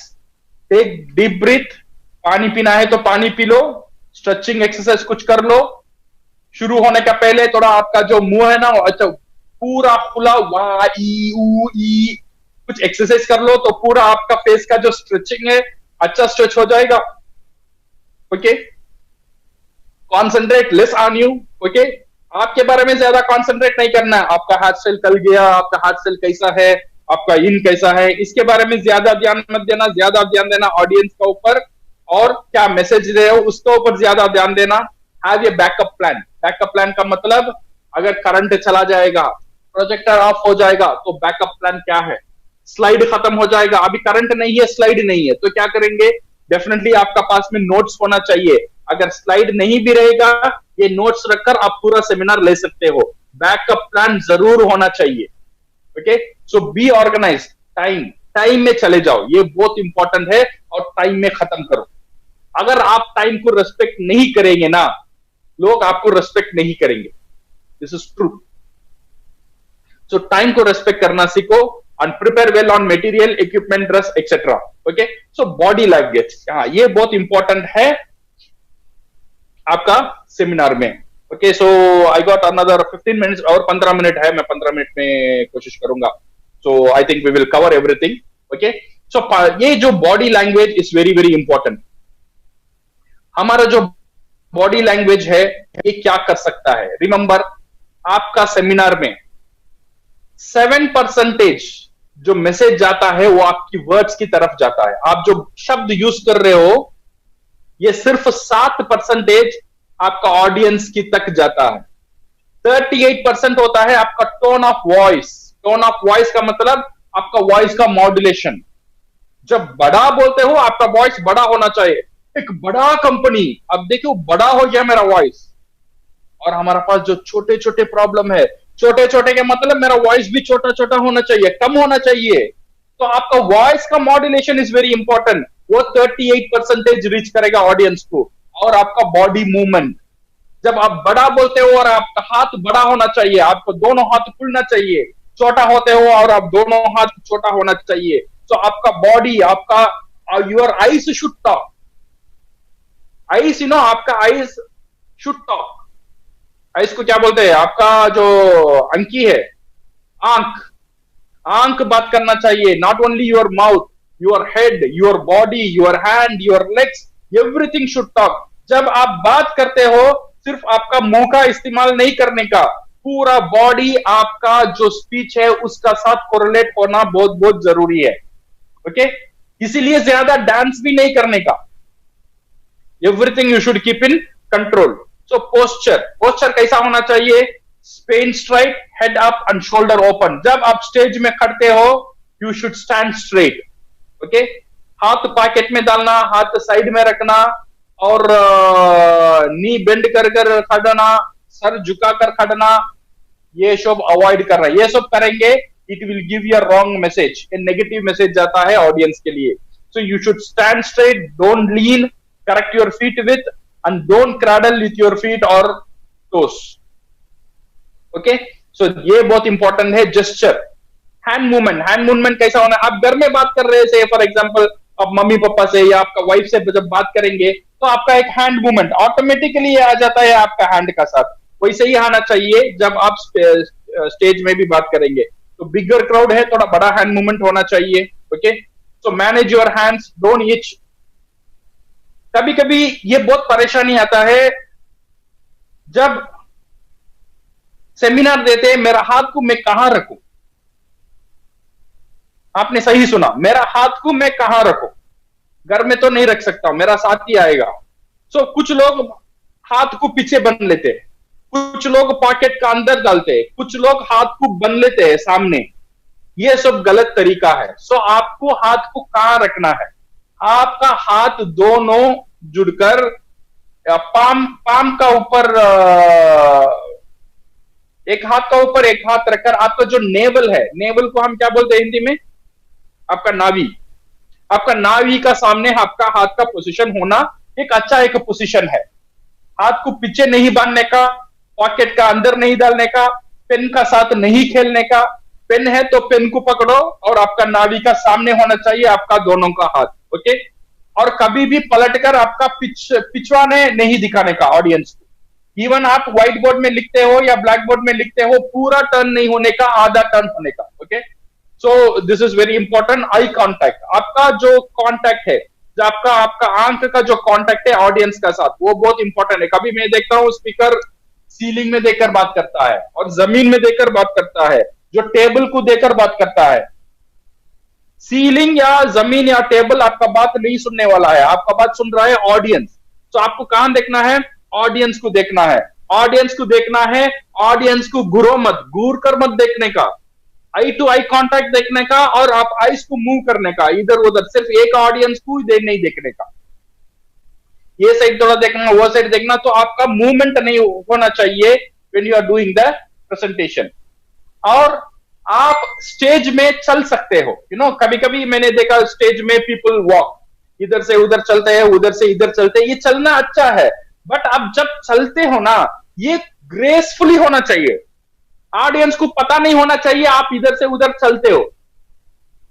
take deep breath, पानी पीना है तो पानी पी लो, स्ट्रेचिंग एक्सरसाइज कुछ कर लो। शुरू होने का पहले थोड़ा आपका जो मुंह है ना, अच्छा पूरा खुला, वाह ई ऊ ई, कुछ एक्सरसाइज कर लो तो पूरा आपका फेस का जो स्ट्रेचिंग है अच्छा स्ट्रेच हो जाएगा। Okay, concentrate less on you. Okay, आपके बारे में ज्यादा कॉन्सेंट्रेट नहीं करना है, आपका हाथ स्टाइल कल गया, आपका हाथ स्टाइल कैसा है, आपका इन कैसा है, इसके बारे में ज्यादा ध्यान मत देना। ज्यादा ध्यान देना ऑडियंस का ऊपर और क्या मैसेज दे रहे हो उसके ऊपर ज्यादा ध्यान देना। Have a backup plan. Backup plan का मतलब अगर करंट चला जाएगा, प्रोजेक्टर ऑफ हो जाएगा तो बैकअप प्लान क्या है, स्लाइड खत्म हो जाएगा, अभी करंट नहीं है, स्लाइड नहीं है, तो क्या करेंगे, डेफिनेटली आपका पास में नोट्स होना चाहिए। अगर स्लाइड नहीं भी रहेगा, ये नोट्स रखकर आप पूरा सेमिनार ले सकते हो। बैकअप प्लान जरूर होना चाहिए। ओके, सो बी ऑर्गेनाइज। टाइम में चले जाओ, ये बहुत इंपॉर्टेंट है, और टाइम में खत्म करो। अगर आप टाइम को रेस्पेक्ट नहीं करेंगे ना, लोग आपको रेस्पेक्ट नहीं करेंगे। This is true. So time को रेस्पेक्ट करना सीखो and prepare well on material, equipment, dress, etc. Okay, so body language, हाँ ये बहुत इंपॉर्टेंट है आपका सेमिनार में। Okay, so I got another 15 minutes, और 15 मिनट है, मैं 15 मिनट में कोशिश करूंगा। So I think we will cover everything. Okay, so ये जो body language is very very important. हमारा जो बॉडी लैंग्वेज है ये क्या कर सकता है, रिमेंबर आपका सेमिनार में 7% जो मैसेज जाता है वो आपकी वर्ड्स की तरफ जाता है। आप जो शब्द यूज कर रहे हो ये सिर्फ 7% आपका ऑडियंस की तक जाता है। 38% होता है आपका tone of voice. Tone of voice का मतलब आपका वॉइस का मॉड्यूलेशन। जब बड़ा बोलते हो आपका वॉइस बड़ा होना चाहिए। एक बड़ा कंपनी, अब देखो बड़ा हो गया मेरा वॉइस, और हमारे पास जो छोटे छोटे प्रॉब्लम है, छोटे छोटे के मतलब मेरा वॉइस भी छोटा छोटा होना चाहिए, कम होना चाहिए। तो आपका वॉइस का मॉड्यूलेशन इज वेरी इंपॉर्टेंट। वो 38% रीच करेगा ऑडियंस को। और आपका बॉडी मूवमेंट, जब आप बड़ा बोलते हो और आपका हाथ बड़ा होना चाहिए, आपको दोनों हाथ खुलना चाहिए। छोटा होते हो और आप दोनों हाथ छोटा होना चाहिए। तो आपका बॉडी, आपका your eyes should talk. Eyes, you know, आपका आईज शुड टॉक। इसको क्या बोलते हैं, आपका जो अंकी है, आंख, आंख बात करना चाहिए। Not only your mouth, your head, your body, your hand, your legs, everything should talk. जब आप बात करते हो सिर्फ आपका मुंह का इस्तेमाल नहीं करने का, पूरा बॉडी आपका जो स्पीच है उसका साथ कोरिलेट होना बहुत बहुत जरूरी है। ओके, इसीलिए ज्यादा डांस भी नहीं करने का। Everything you should keep in control. So posture कैसा होना चाहिए, Spain straight, head up and shoulder open. जब आप स्टेज में खड़ते हो you should stand straight. Okay, हाथ पॉकेट में डालना, हाथ साइड में रखना, और नी बेंड कर कर खड़ना, सर झुका कर खड़ना, ये सब अवॉइड करना। ये सब करेंगे it will give you a wrong message, A negative message जाता है ऑडियंस के लिए। So you should stand straight, don't lean, correct your feet with, and don't cradle with your feet or toes. Okay, so ये बहुत important है। Gesture, hand movement कैसा होना है। आप घर में बात कर रहे हैं, फॉर एग्जांपल आप मम्मी पापा से या आपका वाइफ से जब बात करेंगे तो आपका एक हैंड मूवमेंट ऑटोमेटिकली आ जाता है आपका हैंड का साथ। वैसे ही आना चाहिए जब आप स्टेज में भी बात करेंगे। तो बिगर क्राउड है, थोड़ा बड़ा हैंड मूवमेंट होना चाहिए। Okay, so manage your hands, don't etch. कभी कभी ये बहुत परेशानी आता है जब सेमिनार देते हैं, मेरा हाथ को मैं कहां रखूं। आपने सही सुना, मेरा हाथ को मैं कहां रखूं, घर में तो नहीं रख सकता, मेरा साथ ही आएगा। सो कुछ लोग हाथ को पीछे बंद लेते हैं, कुछ लोग पॉकेट का अंदर डालते हैं, कुछ लोग हाथ को बंद लेते हैं सामने। ये सब गलत तरीका है। सो आपको हाथ को कहां रखना है, आपका हाथ दोनों जुड़कर पाम का ऊपर, एक हाथ का ऊपर एक हाथ रखकर, आपका जो नेवल है, नेवल को हम क्या बोलते हैं हिंदी में, आपका नाभि, आपका नाभि का सामने आपका हाथ का पोजीशन होना एक अच्छा एक पोजीशन है। हाथ को पीछे नहीं बांधने का, पॉकेट का अंदर नहीं डालने का, पेन का साथ नहीं खेलने का। पेन है तो पेन को पकड़ो और आपका नाभि का सामने होना चाहिए आपका दोनों का हाथ, ओके। और कभी भी पलटकर आपका पिछवाने नहीं दिखाने का ऑडियंस को। इवन आप व्हाइट बोर्ड में लिखते हो या ब्लैक बोर्ड में लिखते हो, पूरा टर्न नहीं होने का, आधा टर्न होने का, okay. So this is very important. Eye contact, आपका जो कांटेक्ट है, जो आपका आपका आंख का जो कांटेक्ट है ऑडियंस का साथ, वो बहुत इंपॉर्टेंट है। कभी मैं देखता हूँ स्पीकर सीलिंग में देखकर बात करता है और जमीन में देखकर बात करता है, जो टेबल को देखकर बात करता है। सीलिंग या जमीन या टेबल आपका बात नहीं सुनने वाला है, आपका बात सुन रहा है ऑडियंस। तो आपको कहां देखना है? ऑडियंस को देखना है, ऑडियंस को देखना है। ऑडियंस को घूरो मत, घूर कर मत देखने का, आई टू आई कांटेक्ट देखने का, और आप आईज को मूव करने का इधर उधर, सिर्फ एक ऑडियंस को नहीं देखने का। ये साइड थोड़ा देखना, वो साइड देखना, तो आपका मूवमेंट नहीं होना चाहिए when you are doing the presentation. और आप स्टेज में चल सकते हो, कभी कभी मैंने देखा स्टेज में पीपल वॉक, इधर से उधर चलते हैं, उधर से इधर चलते हैं। ये चलना अच्छा है, बट आप जब चलते हो ना, ये ग्रेसफुली होना चाहिए। ऑडियंस को पता नहीं होना चाहिए आप इधर से उधर चलते हो।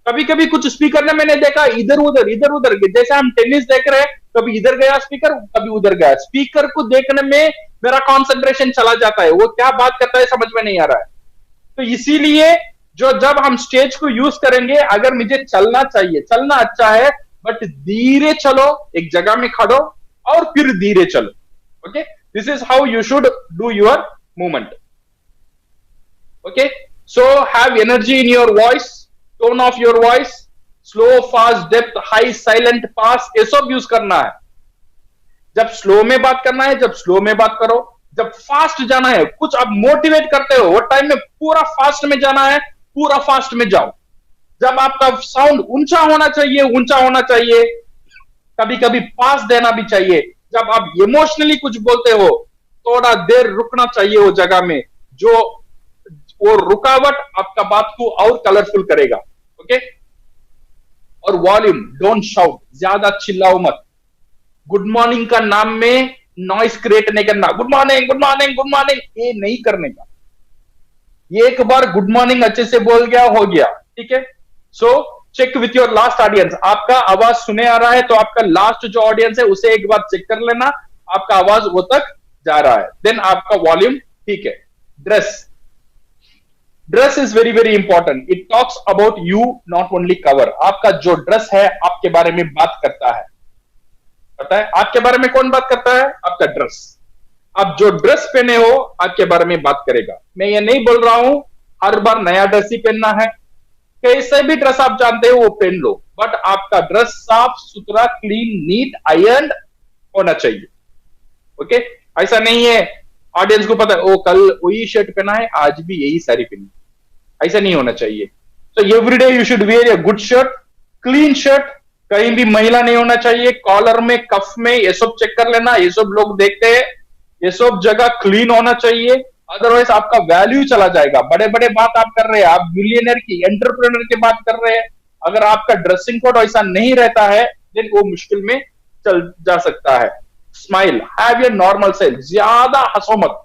कभी कभी कुछ स्पीकर ने मैंने देखा इधर उधर, जैसे हम टेनिस देख रहे हैं, कभी इधर गया स्पीकर, कभी उधर गया। स्पीकर को देखने में मेरा कंसंट्रेशन चला जाता है, वो क्या बात करता है समझ में नहीं आ रहा है। तो इसीलिए जब हम स्टेज को यूज करेंगे, अगर मुझे चलना चाहिए, चलना अच्छा है, बट धीरे चलो, एक जगह में खड़ो और फिर धीरे चलो, okay. This is how you should do your movement, okay. So have energy in your voice, tone of your voice, slow, fast, depth, high, silent, pause, ये सब यूज करना है। जब स्लो में बात करना है, जब स्लो में बात करो। जब फास्ट जाना है, कुछ आप मोटिवेट करते हो, वो टाइम में पूरा फास्ट में जाना है, पूरा फास्ट में जाओ। जब आपका साउंड ऊंचा होना चाहिए, ऊंचा होना चाहिए, कभी कभी पास देना भी चाहिए। जब आप इमोशनली कुछ बोलते हो, थोड़ा देर रुकना चाहिए वो जगह में, जो वो रुकावट आपका बात को और कलरफुल करेगा, ओके। और वॉल्यूम, डोंट शाउट, ज्यादा चिल्लाओ मत। गुड मॉर्निंग का नाम में नॉइस क्रिएट नहीं करना, good morning good morning good morning, ये नहीं करने का। ये एक बार गुड मॉर्निंग अच्छे से बोल गया, हो गया, ठीक है। So check with your last audience, आपका आवाज सुने आ रहा है तो आपका लास्ट जो ऑडियंस है उसे एक बार चेक कर लेना, आपका आवाज वो तक जा रहा है, देन आपका वॉल्यूम ठीक है। Dress is very very important, it talks about you, not only cover. आपका जो ड्रेस है आपके बारे में बात करता है, पता है आपके बारे में कौन बात करता है? आपका ड्रेस। आप जो ड्रेस पहने हो आपके बारे में बात करेगा। मैं ये नहीं बोल रहा हूं हर बार नया ड्रेस ही पहनना है, कैसे भी ड्रेस आप जानते हो वो पहन लो, बट आपका ड्रेस साफ सुथरा, क्लीन, नीट, आयर्न होना चाहिए, ओके। ऐसा नहीं है ऑडियंस को पता है वो कल वही शर्ट पहना है, आज भी यही साड़ी पहनी, ऐसा नहीं होना चाहिए। तो everyday you should wear a good shirt, clean shirt, कहीं भी महिला नहीं होना चाहिए, कॉलर में, कफ में, ये सब चेक कर लेना, ये सब लोग देखते हैं, ये सब जगह क्लीन होना चाहिए, अदरवाइज आपका वैल्यू चला जाएगा। बड़े बड़े बात आप कर रहे हैं, आप मिलियनर की, एंटरप्रेन्योर की बात कर रहे हैं, अगर आपका ड्रेसिंग कोड ऐसा नहीं रहता है देन वो मुश्किल में चल जा सकता है। Smile, have a normal smile, ज्यादा हंसो मत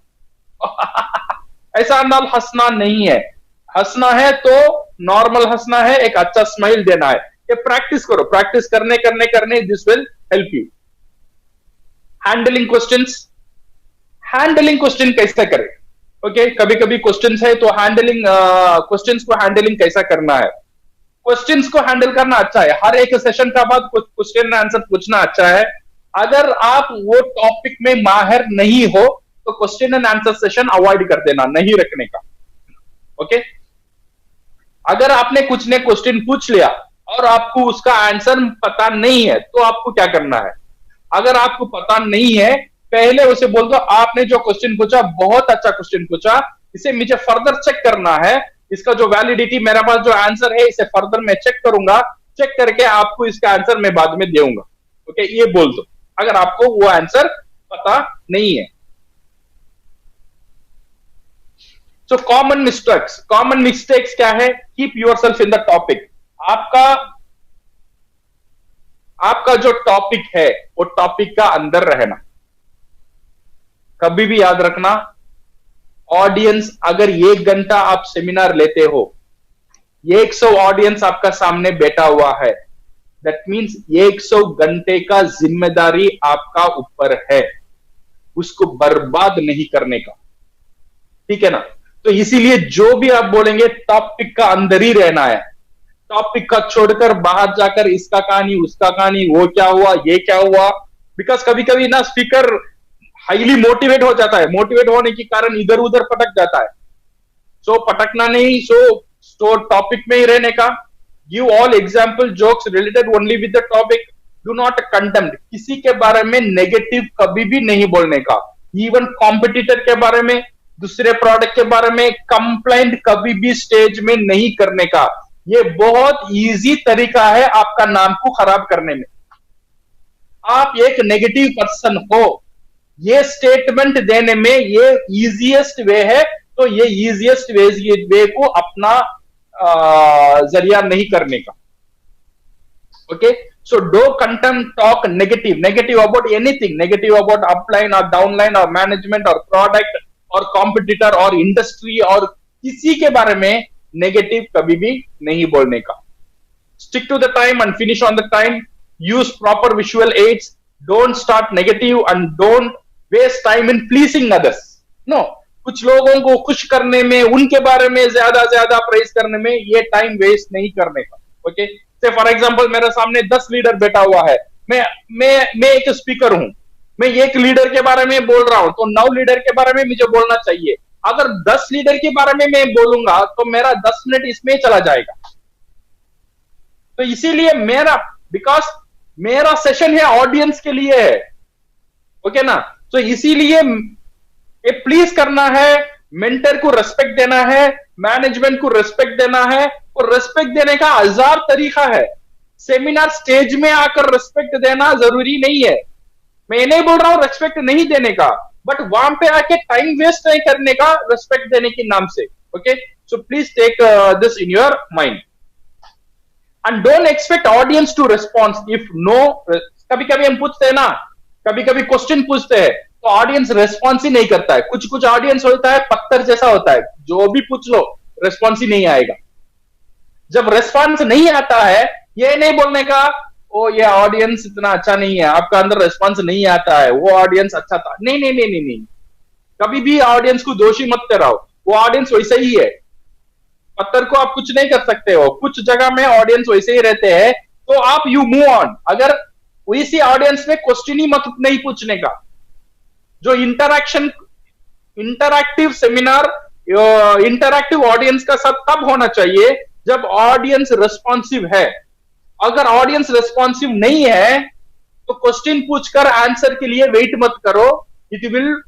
ऐसा अंदाज हंसना नहीं है, हंसना है तो नॉर्मल हंसना है, एक अच्छा स्माइल देना है। ये प्रैक्टिस करो, प्रैक्टिस करने करने करने this will help you. Handling questions, handling question कैसे करें, ओके। कभी कभी क्वेश्चंस है तो हैंडलिंग, क्वेश्चंस को हैंडलिंग कैसा करना है। क्वेश्चंस को हैंडल करना अच्छा है, हर एक सेशन का बाद कुछ क्वेश्चन आंसर पूछना अच्छा है। अगर आप वो टॉपिक में माहिर नहीं हो तो question and answer session avoid कर देना, नहीं रखने का, ओके। अगर आपने कुछ ने क्वेश्चन पूछ लिया और आपको उसका आंसर पता नहीं है तो आपको क्या करना है? अगर आपको पता नहीं है पहले उसे बोल दो आपने जो क्वेश्चन पूछा बहुत अच्छा क्वेश्चन पूछा, इसे मुझे फर्दर चेक करना है, इसका जो वैलिडिटी, मेरे पास जो आंसर है इसे फर्दर मैं चेक करूंगा, चेक करके आपको इसका आंसर मैं बाद में दूंगा, ओके। ये बोल दो अगर आपको वो आंसर पता नहीं है। सो कॉमन मिस्टेक्स क्या है? Keep yourself in the topic. आपका जो टॉपिक है वो टॉपिक का अंदर रहना, कभी भी याद रखना। ऑडियंस, अगर 1 घंटा आप सेमिनार लेते हो, 100 ऑडियंस आपका सामने बैठा हुआ है, दैट मीन्स 100 घंटे का जिम्मेदारी आपका ऊपर है, उसको बर्बाद नहीं करने का। ठीक है ना? तो इसीलिए जो भी आप बोलेंगे टॉपिक का अंदर ही रहना है, टॉपिक का छोड़कर बाहर जाकर इसका कहानी उसका कहानी, वो क्या हुआ ये क्या हुआ। बिकॉज कभी कभी ना स्पीकर हाईली मोटिवेट हो जाता है, मोटिवेट होने के कारण इधर उधर पटक जाता है। सो पटकना नहीं, सो टॉपिक में ही रहने का। Give all example jokes related only with the topic, do not contempt, किसी के बारे में नेगेटिव कभी भी नहीं बोलने का, इवन कॉम्पिटिटर के बारे में, दूसरे प्रोडक्ट के बारे में कंप्लेंट कभी भी स्टेज में नहीं करने का। ये बहुत इजी तरीका है आपका नाम को खराब करने में। आप एक नेगेटिव पर्सन हो, ये स्टेटमेंट देने में ये इजीएस्ट वे है, तो ये इजीएस्ट वे को अपना जरिया नहीं करने का। Okay, so do content talk negative about anything, negative about upline और डाउनलाइन और मैनेजमेंट और प्रोडक्ट और कॉम्पिटिटर और इंडस्ट्री और किसी के बारे में नेगेटिव कभी भी नहीं बोलने का। Stick to the time and finish on the time, use proper visual aids, don't start negative and don't waste time in pleasing others. No, कुछ लोगों को खुश करने में, उनके बारे में ज्यादा प्रेज करने में ये टाइम वेस्ट नहीं करने का। ओके, से फॉर एग्जांपल मेरे सामने 10 लीडर बैठा हुआ है, मैं एक स्पीकर हूं, मैं एक लीडर के बारे में बोल रहा हूं, तो 9 लीडर के बारे में मुझे बोलना चाहिए। अगर 10 लीडर के बारे में मैं बोलूंगा तो मेरा 10 मिनट इसमें चला जाएगा। तो इसीलिए बिकॉज मेरा सेशन है ऑडियंस के लिए है, ओके ना। तो इसीलिए ये प्लीज करना है, मेंटर को रेस्पेक्ट देना है, मैनेजमेंट को रेस्पेक्ट देना है, और रेस्पेक्ट देने का 1000 तरीका है। सेमिनार स्टेज में आकर रेस्पेक्ट देना जरूरी नहीं है। मैं नहीं बोल रहा हूं रेस्पेक्ट नहीं देने का, बट वहां पे आके टाइम वेस्ट नहीं करने का रेस्पेक्ट देने के नाम से। Okay, so please take this in your mind and don't expect audience to response if no. कभी कभी हम पूछते हैं ना, कभी कभी क्वेश्चन पूछते हैं तो ऑडियंस रेस्पॉन्स ही नहीं करता है। कुछ कुछ ऑडियंस होता है पत्थर जैसा होता है, जो भी पूछ लो रेस्पॉन्स ही नहीं आएगा। जब रेस्पॉन्स नहीं आता है, ये नहीं बोलने का ओ ये ऑडियंस इतना अच्छा नहीं है, आपका अंदर रेस्पॉन्स नहीं आता है, वो ऑडियंस अच्छा था। नहीं नहीं नहीं नहीं नहीं, कभी भी ऑडियंस को दोषी मत कराओ, वो ऑडियंस वैसे ही है। पत्थर को आप कुछ नहीं कर सकते हो, कुछ जगह में ऑडियंस वैसे ही रहते हैं, तो आप यू मूव ऑन। अगर वैसी ऑडियंस में क्वेश्चन ही मत नहीं पूछने का। जो इंटरैक्टिव सेमिनार, इंटरैक्टिव ऑडियंस का साथ तब होना चाहिए जब ऑडियंस रेस्पॉन्सिव है। अगर ऑडियंस रेस्पॉन्सिव नहीं है तो क्वेश्चन पूछकर आंसर के लिए वेट मत करो, it will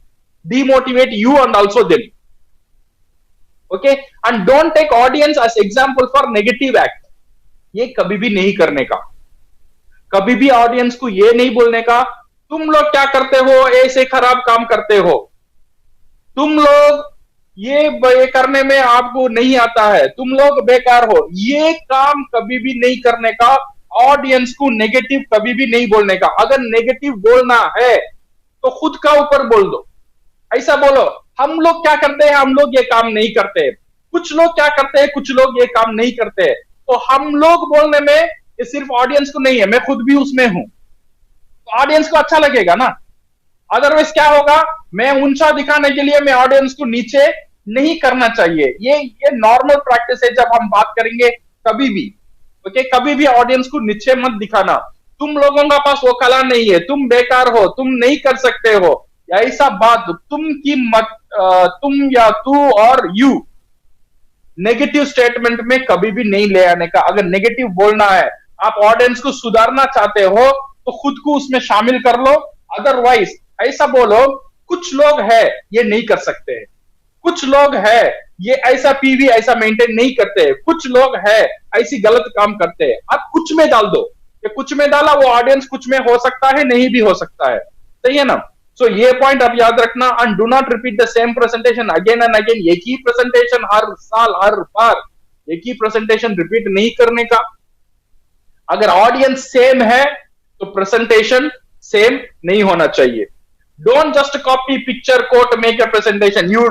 demotivate you and also them. Okay, and don't take audience as example for negative act. ये कभी भी नहीं करने का। कभी भी ऑडियंस को ये नहीं बोलने का तुम लोग क्या करते हो, ऐसे खराब काम करते हो, तुम लोग ये करने में आपको नहीं आता है, तुम लोग बेकार हो। ये काम कभी भी नहीं करने का। ऑडियंस को नेगेटिव कभी भी नहीं बोलने का। अगर नेगेटिव बोलना है तो खुद का ऊपर बोल दो। ऐसा बोलो हम लोग क्या करते हैं, हम लोग ये काम नहीं करते, कुछ लोग क्या करते हैं, कुछ लोग ये काम नहीं करते। तो हम लोग बोलने में ये सिर्फ ऑडियंस को नहीं है, मैं खुद भी उसमें हूं, तो ऑडियंस को अच्छा लगेगा ना। अदरवाइज क्या होगा, मैं ऊंचा दिखाने के लिए मैं ऑडियंस को नीचे नहीं करना चाहिए। ये नॉर्मल प्रैक्टिस है जब हम बात करेंगे कभी भी। ओके, कभी भी ऑडियंस को नीचे मत दिखाना। तुम लोगों का पास वो कला नहीं है, तुम बेकार हो, तुम नहीं कर सकते हो, ऐसा बात तुम की मत, तुम या तू और यू नेगेटिव स्टेटमेंट में कभी भी नहीं ले आने का। अगर नेगेटिव बोलना है, आप ऑडियंस को सुधारना चाहते हो तो खुद को उसमें शामिल कर लो। अदरवाइज ऐसा बोलो कुछ लोग है ये नहीं कर सकते हैं, कुछ लोग है ये ऐसा पीवी ऐसा मेंटेन नहीं करते, कुछ लोग है ऐसी गलत काम करते हैं। आप कुछ में डाल दो, ये कुछ में डाला, वो ऑडियंस कुछ में हो सकता है, नहीं भी हो सकता है। सही है ना। सो ये पॉइंट आप याद रखना। And do not repeat the same presentation again and again. एक ही प्रेजेंटेशन हर साल हर बार एक ही प्रेजेंटेशन रिपीट नहीं करने का। अगर ऑडियंस सेम है तो प्रेजेंटेशन सेम नहीं होना चाहिए। Don't just copy picture quote make a presentation. You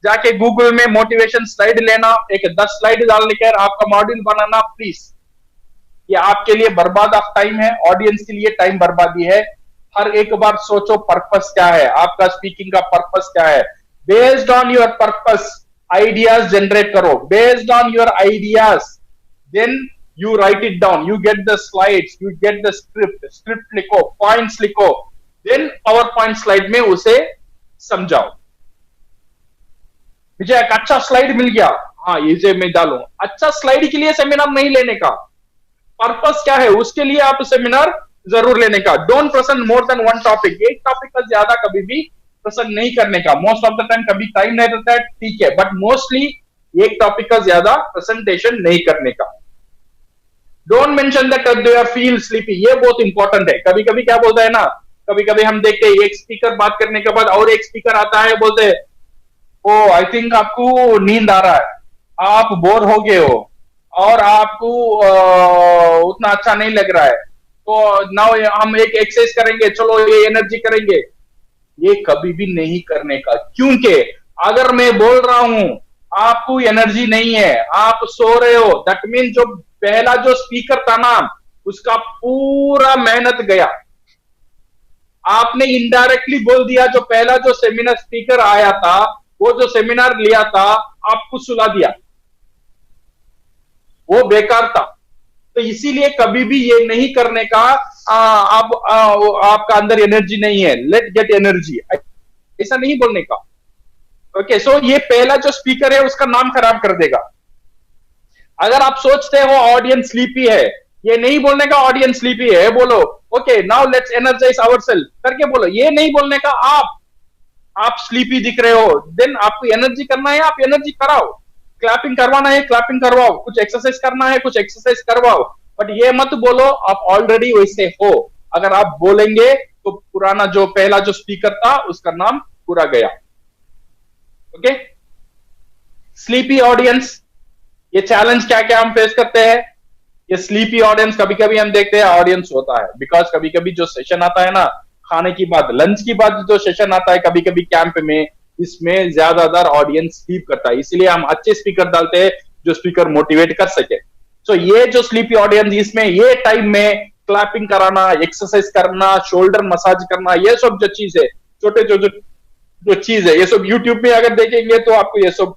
जाके गूगल में मोटिवेशन स्लाइड लेना, एक 10 स्लाइड डाल लेकर आपका मॉड्यूल बनाना प्लीज। ये आपके लिए बर्बाद ऑफ टाइम है, ऑडियंस के लिए टाइम बर्बादी है। हर एक बार सोचो पर्पस क्या है, आपका स्पीकिंग का पर्पस क्या है। Based on your purpose ideas generate करो, based on your ideas then you write it down, you get the slides, you get the script लिखो, पॉइंट्स लिखो, देन पावर पॉइंट स्लाइड में उसे समझाओ। मुझे एक अच्छा स्लाइड मिल गया, हाँ इसे मैं डालूं। अच्छा स्लाइड के लिए सेमिनार नहीं लेने का, पर्पस क्या है उसके लिए आप सेमिनार जरूर लेने का। Don't present more than one topic, एक टॉपिक का ज्यादा कभी भी प्रेजेंट नहीं करने का। मोस्ट ऑफ द टाइम कभी टाइम नहीं रहता है ठीक है, बट मोस्टली एक टॉपिक का ज्यादा प्रेजेंटेशन नहीं करने का। Don't mention that they are feel sleepy, ये बहुत इंपॉर्टेंट है। कभी कभी क्या बोलता है ना, कभी कभी हम देखते हैं एक स्पीकर बात करने के बाद और एक स्पीकर आता है, बोलते हैं ओ आई थिंक आपको नींद आ रहा है, आप बोर हो गए हो और आपको उतना अच्छा नहीं लग रहा है, तो नाउ हम एक एक्सरसाइज करेंगे, चलो ये एनर्जी करेंगे। ये कभी भी नहीं करने का, क्योंकि अगर मैं बोल रहा हूं आपको एनर्जी नहीं है, आप सो रहे हो, दैट मीन जो पहला जो स्पीकर था ना उसका पूरा मेहनत गया। आपने इनडायरेक्टली बोल दिया, जो पहला जो सेमिनार स्पीकर आया था वो जो सेमिनार लिया था आपको सुला दिया, वो बेकार था। तो इसीलिए कभी भी ये नहीं करने का, आपका अंदर एनर्जी नहीं है, लेट गेट एनर्जी, ऐसा नहीं बोलने का। ओके, सो ये पहला जो स्पीकर है उसका नाम खराब कर देगा। अगर आप सोचते हो ऑडियंस स्लीपी है, ये नहीं बोलने का ऑडियंस स्लीपी है, बोलो okay now let's energise ourself करके बोलो। ये नहीं बोलने का आप स्लीपी दिख रहे हो, देन आपको एनर्जी करना है, आप एनर्जी कराओ। क्लैपिंग करवाना है क्लैपिंग करवाओ, कुछ एक्सरसाइज करना है कुछ एक्सरसाइज करवाओ, बट ये मत बोलो आप ऑलरेडी वैसे हो। अगर आप बोलेंगे तो पुराना जो पहला जो स्पीकर था उसका नाम पूरा गया। ओके, स्लीपी ऑडियंस, ये चैलेंज क्या क्या हम फेस करते हैं। ये स्लीपी ऑडियंस कभी कभी हम देखते हैं ऑडियंस होता है, बिकॉज कभी कभी जो सेशन आता है ना खाने की बाद, लंच की बाद जो सेशन आता है कभी कभी कैंप में, इसमें ज्यादातर ऑडियंस स्लीप करता है। इसलिए हम अच्छे स्पीकर डालते हैं जो स्पीकर मोटिवेट कर सके। सो ये जो स्लीपी ऑडियंस, इसमें ये टाइम में क्लैपिंग कराना, एक्सरसाइज करना, शोल्डर मसाज करना, ये सब जो चीज है, छोटे जो चीज है, ये सब यूट्यूब में अगर देखेंगे तो आपको ये सब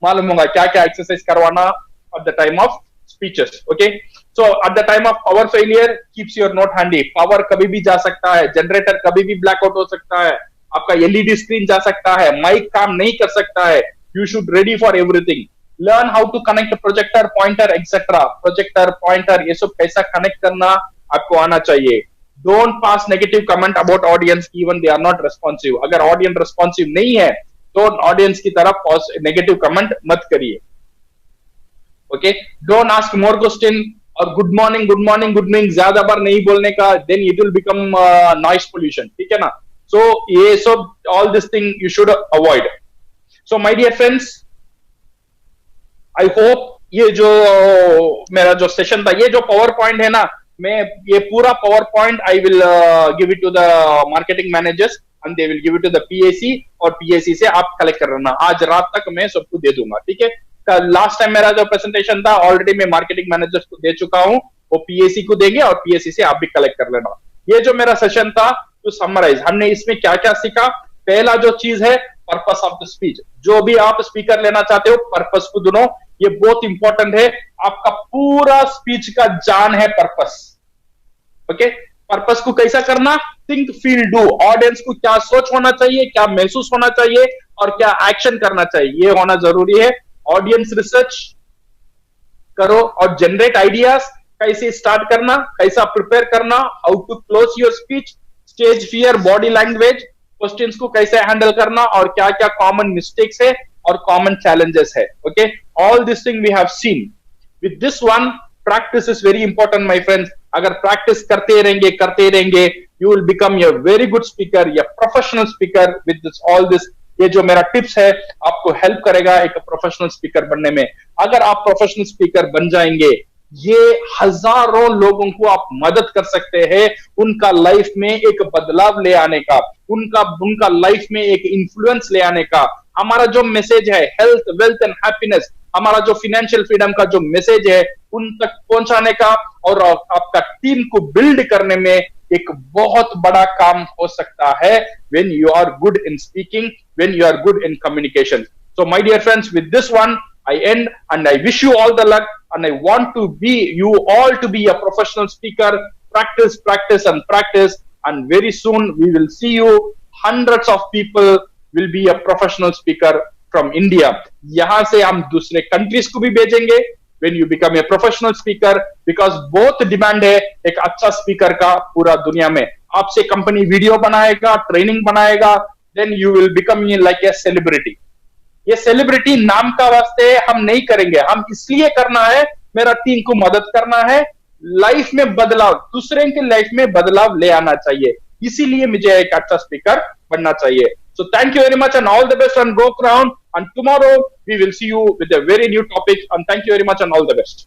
मालूम होगा क्या क्या एक्सरसाइज करवाना at the time of speeches. Okay, so at the time of power failure keeps your note handy. Power कभी भी जा सकता है, जनरेटर कभी भी ब्लैकआउट हो सकता है, आपका एलईडी स्क्रीन जा सकता है, माइक काम नहीं कर सकता है। You should ready for everything. Learn how to connect projector, pointer etcetera. Projector pointer ये सब कैसा कनेक्ट करना आपको आना चाहिए। Don't pass negative comment about audience even they are not responsive. अगर ऑडियंस रेस्पॉन्सिव नहीं है तो ऑडियंस की तरफ नेगेटिव कमेंट मत करिए। Okay, don't ask more question और good morning good morning good morning ज्यादा बार नहीं बोलने का, then it will become noise pollution, ठीक है ना। सो ये सब all this thing you should avoid. So my dear friends, I hope ये जो मेरा जो सेशन था, ये जो पावर पॉइंट है ना, मैं ये पूरा PowerPoint I will give it to the marketing managers and they will give it to the PAC, और पीएसी से आप कलेक्ट कर लेना। आज रात तक मैं सबको दे दूंगा, ठीक है। लास्ट टाइम मेरा जो प्रेजेंटेशन था ऑलरेडी मैं मार्केटिंग मैनेजर्स को दे चुका हूं, वो पीएसी को देंगे और पीएसी से आप भी कलेक्ट कर लेना। ये जो मेरा सेशन था टू समराइज, हमने इसमें क्या क्या सीखा। पहला जो चीज है पर्पस ऑफ द स्पीच। जो भी आप स्पीकर लेना चाहते हो पर्पस को दोनों, ये बहुत इंपॉर्टेंट है। आपका पूरा स्पीच का जान है पर्पस। ओके, पर्पस को कैसा करना, थिंक फील डू। ऑडियंस को क्या सोच होना चाहिए, क्या महसूस होना चाहिए और क्या एक्शन करना चाहिए, ये होना जरूरी है। ऑडियंस रिसर्च करो और जनरेट आइडियाज, कैसे स्टार्ट करना, कैसा प्रिपेयर करना, how to close your speech, stage fear, body language, questions को कैसे हैंडल करना और क्या क्या कॉमन मिस्टेक्स है और कॉमन चैलेंजेस है। Okay, all this thing we have seen. With this one, practice is very important my friends. अगर प्रैक्टिस करते रहेंगे you will become a very good speaker, या professional speaker. With this all this, ये जो मेरा tips है आपको help करेगा एक प्रोफेशनल स्पीकर बनने में। अगर आप प्रोफेशनल स्पीकर बन जाएंगे, ये हजारों लोगों को आप मदद कर सकते हैं उनका लाइफ में एक बदलाव ले आने का, उनका लाइफ में एक इन्फ्लुएंस ले आने का, हमारा जो मैसेज है हेल्थ, वेल्थ एंड हैप्पीनेस, हमारा जो फाइनेंशियल फ्रीडम का जो मैसेज है उन तक पहुंचाने का और आपका टीम को बिल्ड करने में एक बहुत बड़ा काम हो सकता है when you are good in speaking, when you are good in communication. So my dear friends, with this one I end and I wish you all the luck, and I want to be you all to be a professional speaker. Practice, practice and practice, and very soon we will see you. Hundreds of people will be a professional speaker from India. यहाँ से हम दूसरे countries को भी भेजेंगे when you become a professional speaker, because बहुत demand है एक अच्छा स्पीकर का पूरा दुनिया में. आपसे कंपनी वीडियो बनाएगा, ट्रेनिंग बनाएगा, then you will become like a celebrity. ये सेलिब्रिटी नाम का वास्ते हम नहीं करेंगे, हम इसलिए करना है मेरा टीम को मदद करना है, लाइफ में बदलाव, दूसरे की लाइफ में बदलाव ले आना चाहिए, इसीलिए मुझे एक अच्छा स्पीकर बनना चाहिए. So thank you very much and all the best and go around, and tomorrow we will see you with a very new topic, and thank you very much and all the best.